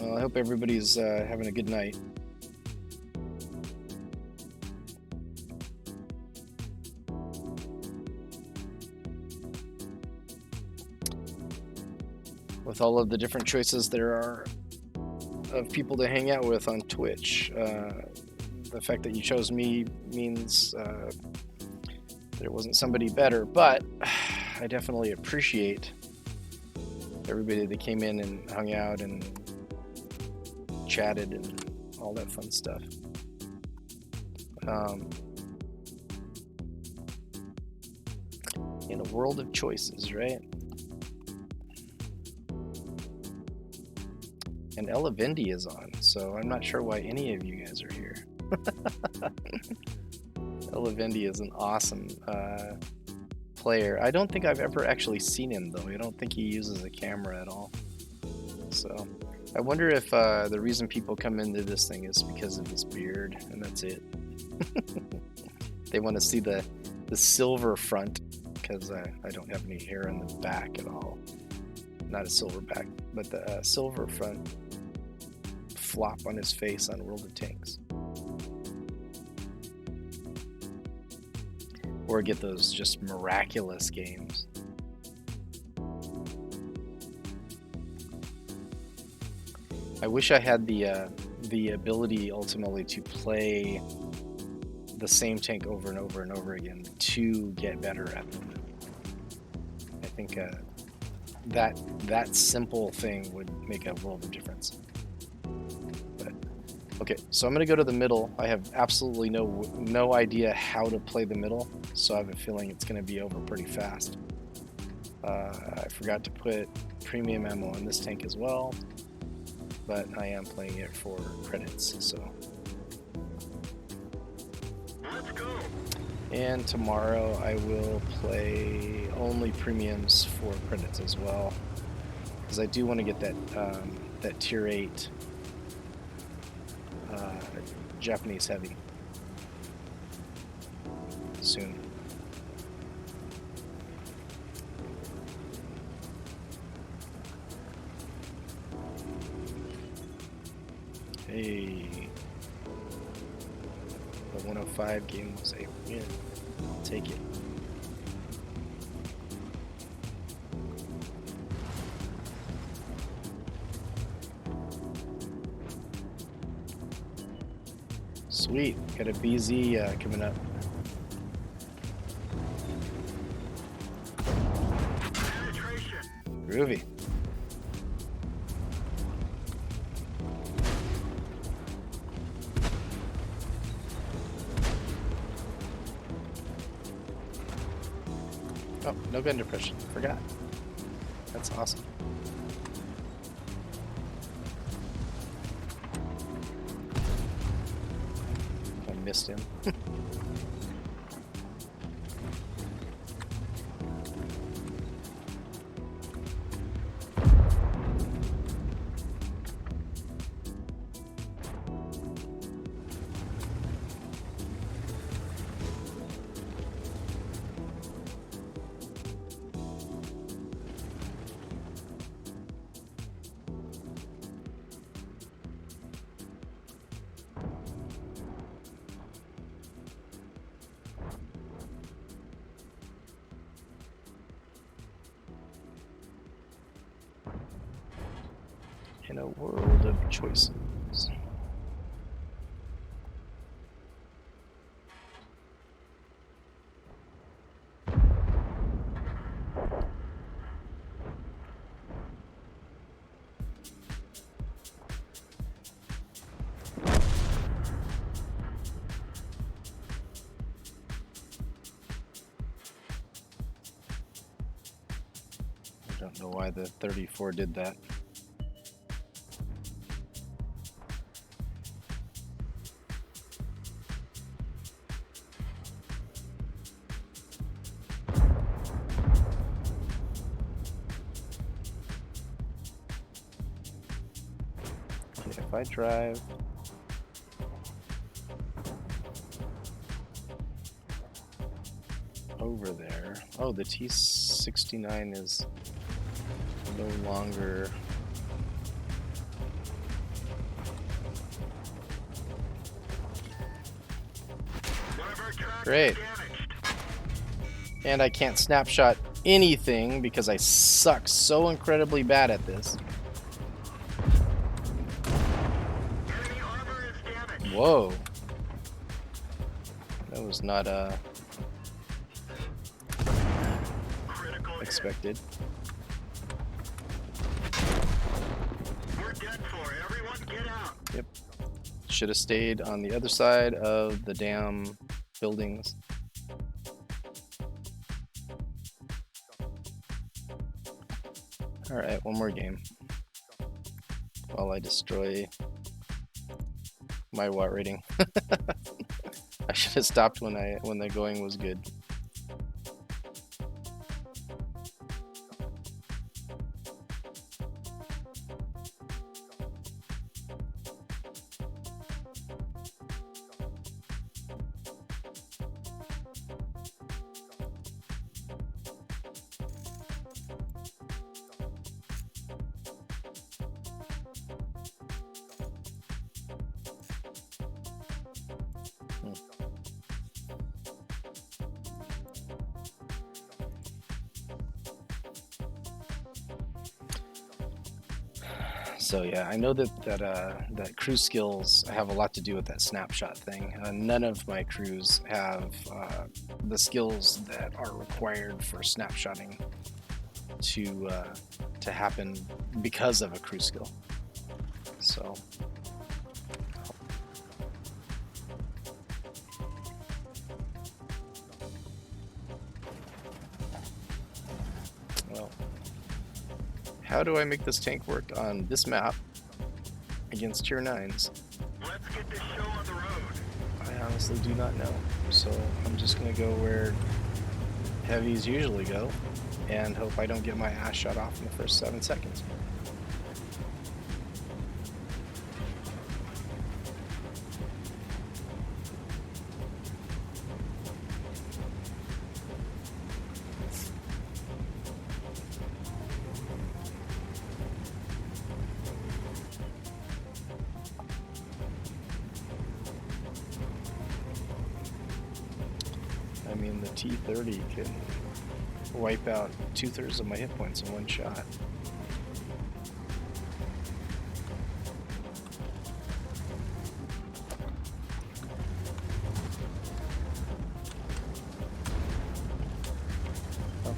A: Well, I hope everybody's having a good night. With all of the different choices there are of people to hang out with on Twitch, the fact that you chose me means there wasn't somebody better, but I definitely appreciate everybody that came in and hung out and chatted and all that fun stuff. In a world of choices, right? And Ella Vindy is on, so I'm not sure why any of you guys are here. Ella Vindy is an awesome player. I don't think I've ever actually seen him, though. I don't think he uses a camera at all. So I wonder if the reason people come into this thing is because of his beard, and that's it. They want to see the silver front, because I don't have any hair on the back at all. Not a silver back, but the silver front flop on his face on World of Tanks. Or get those just miraculous games. I wish I had the ability ultimately to play the same tank over and over and over again to get better at them. I think that simple thing would make a world of difference. But, okay, so I'm going to go to the middle. I have absolutely no idea how to play the middle, so I have a feeling it's going to be over pretty fast. I forgot to put premium ammo on this tank as well, but I am playing it for credits, so.
B: Let's go.
A: And tomorrow I will play only premiums for credits as well, because I do want to get that tier 8 Japanese heavy soon. Hey, the 105 game was a win. I'll take it. Sweet, got a BZ coming up.
B: Penetration.
A: Groovy. Oh, no gun depression. Forgot. That's awesome. I missed him. In a world of choices. I don't know why the 34 did that. If I drive over there, oh, the T69 is no longer
B: One of our tracks
A: Great.
B: is damaged.
A: And I can't snapshot anything because I suck so incredibly bad at this.
B: Enemy armor is damaged.
A: Whoa. That was not
B: Critical hit.
A: expected.
B: We're dead for. Everyone get out.
A: Yep. Should have stayed on the other side of the damn buildings. Alright, one more game. While I destroy my watt rating. I should have stopped when the going was good. So yeah, I know that crew skills have a lot to do with that snapshot thing. None of my crews have the skills that are required for snapshotting to happen because of a crew skill. So. Well. How do I make this tank work on this map against tier 9s?
B: Let's get this show on the road.
A: I honestly do not know. So I'm just going to go where heavies usually go and hope I don't get my ass shot off in the first 7 seconds. I mean, the T-30 can wipe out 2/3 of my hit points in one shot.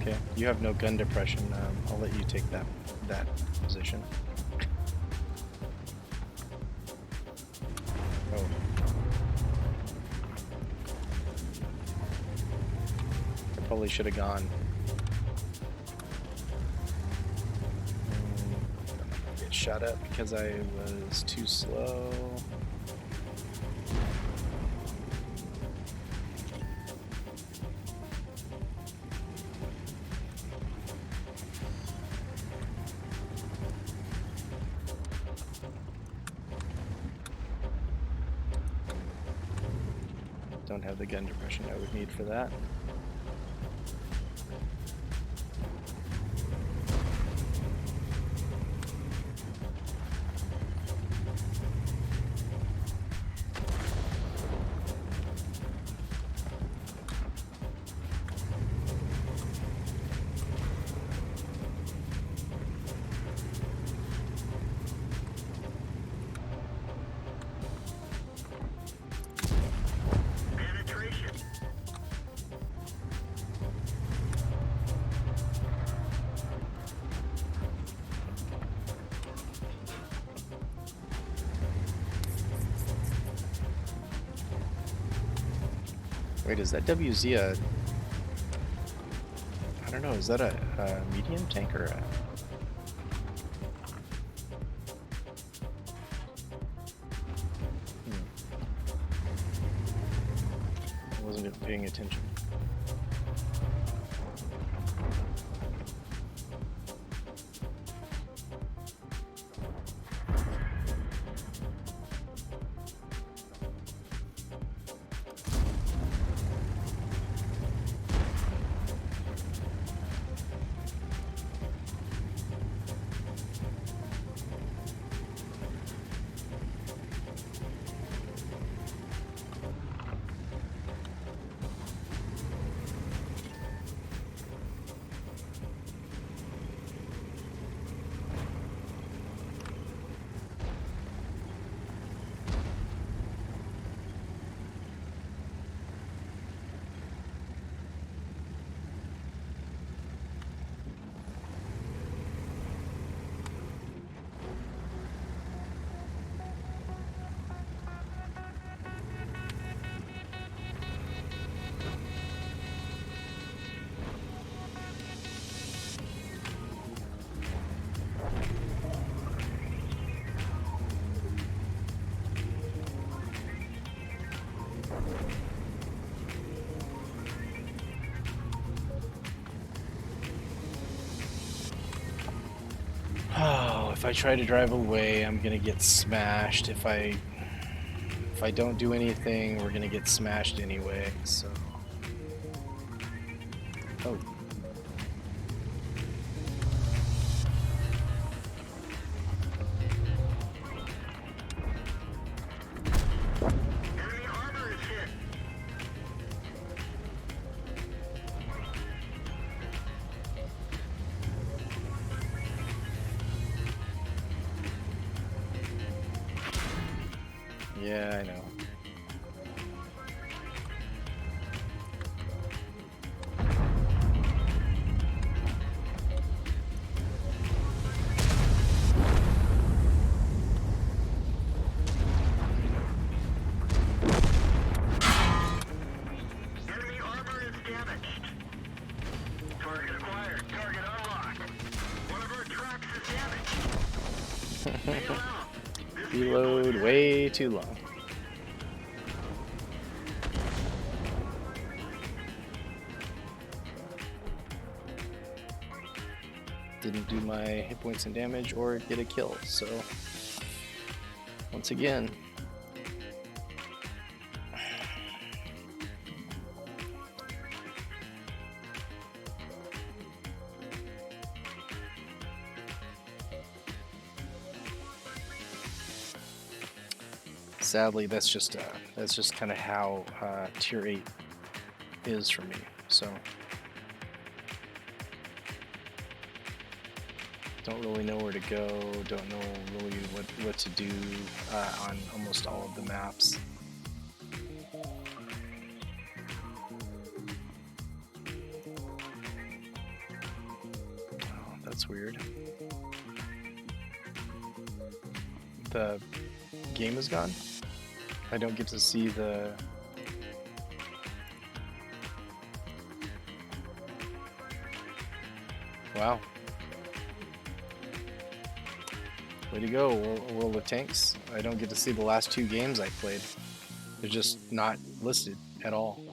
A: Okay, you have no gun depression. I'll let you take that position. Oh. Probably should have gone. Get shot up because I was too slow. Don't have the gun depression I would need for that.
B: Penetration.
A: Wait, is that WZ I don't know, is that a medium tank or a... I wasn't even paying attention. I try to drive away, I'm gonna get smashed. If I don't do anything, we're gonna get smashed anyway. So, oh,
B: Enemy armor is hit.
A: yeah, I know.
B: Enemy armor is damaged. Target acquired. Target unlocked. One of our tracks is damaged. Bail out. This
A: Reload way too long. Didn't do my hit points and damage or get a kill, so once again. Sadly, that's just kind of how tier 8 is for me. So don't really know where to go. Don't know really what to do on almost all of the maps. Oh, that's weird. The game is gone. I don't get to see the... Wow. Way to go, World of Tanks. I don't get to see the last 2 games I played. They're just not listed at all.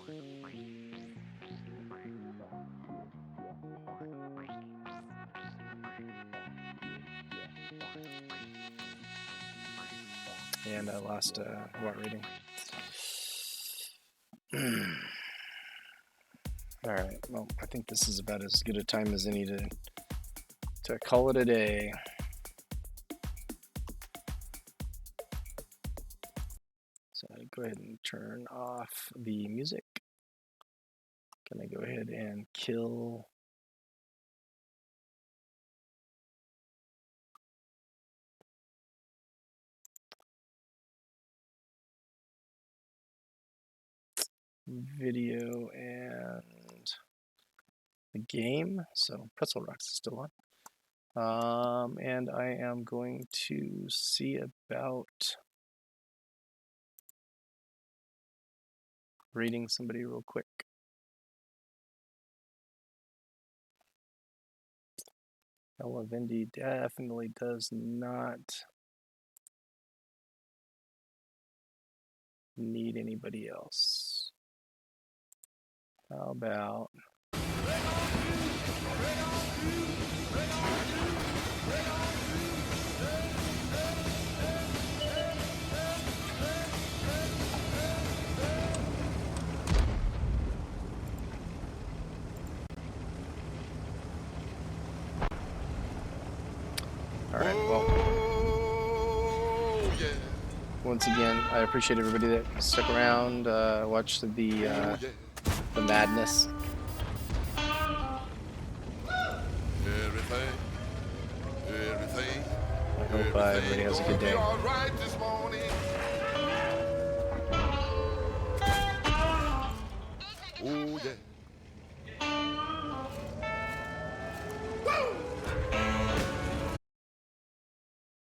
A: And I lost what rating? Alright, well, I think this is about as good a time as any to call it a day. So I go ahead and turn off the music. Gonna go ahead and kill video and the game. So Pretzel Rocks is still on. And I am going to see about reading somebody real quick. Ella Vindy definitely does not need anybody else. How about Alright, well, once again, I appreciate everybody that stuck around, watched the madness. I hope everybody has a good day.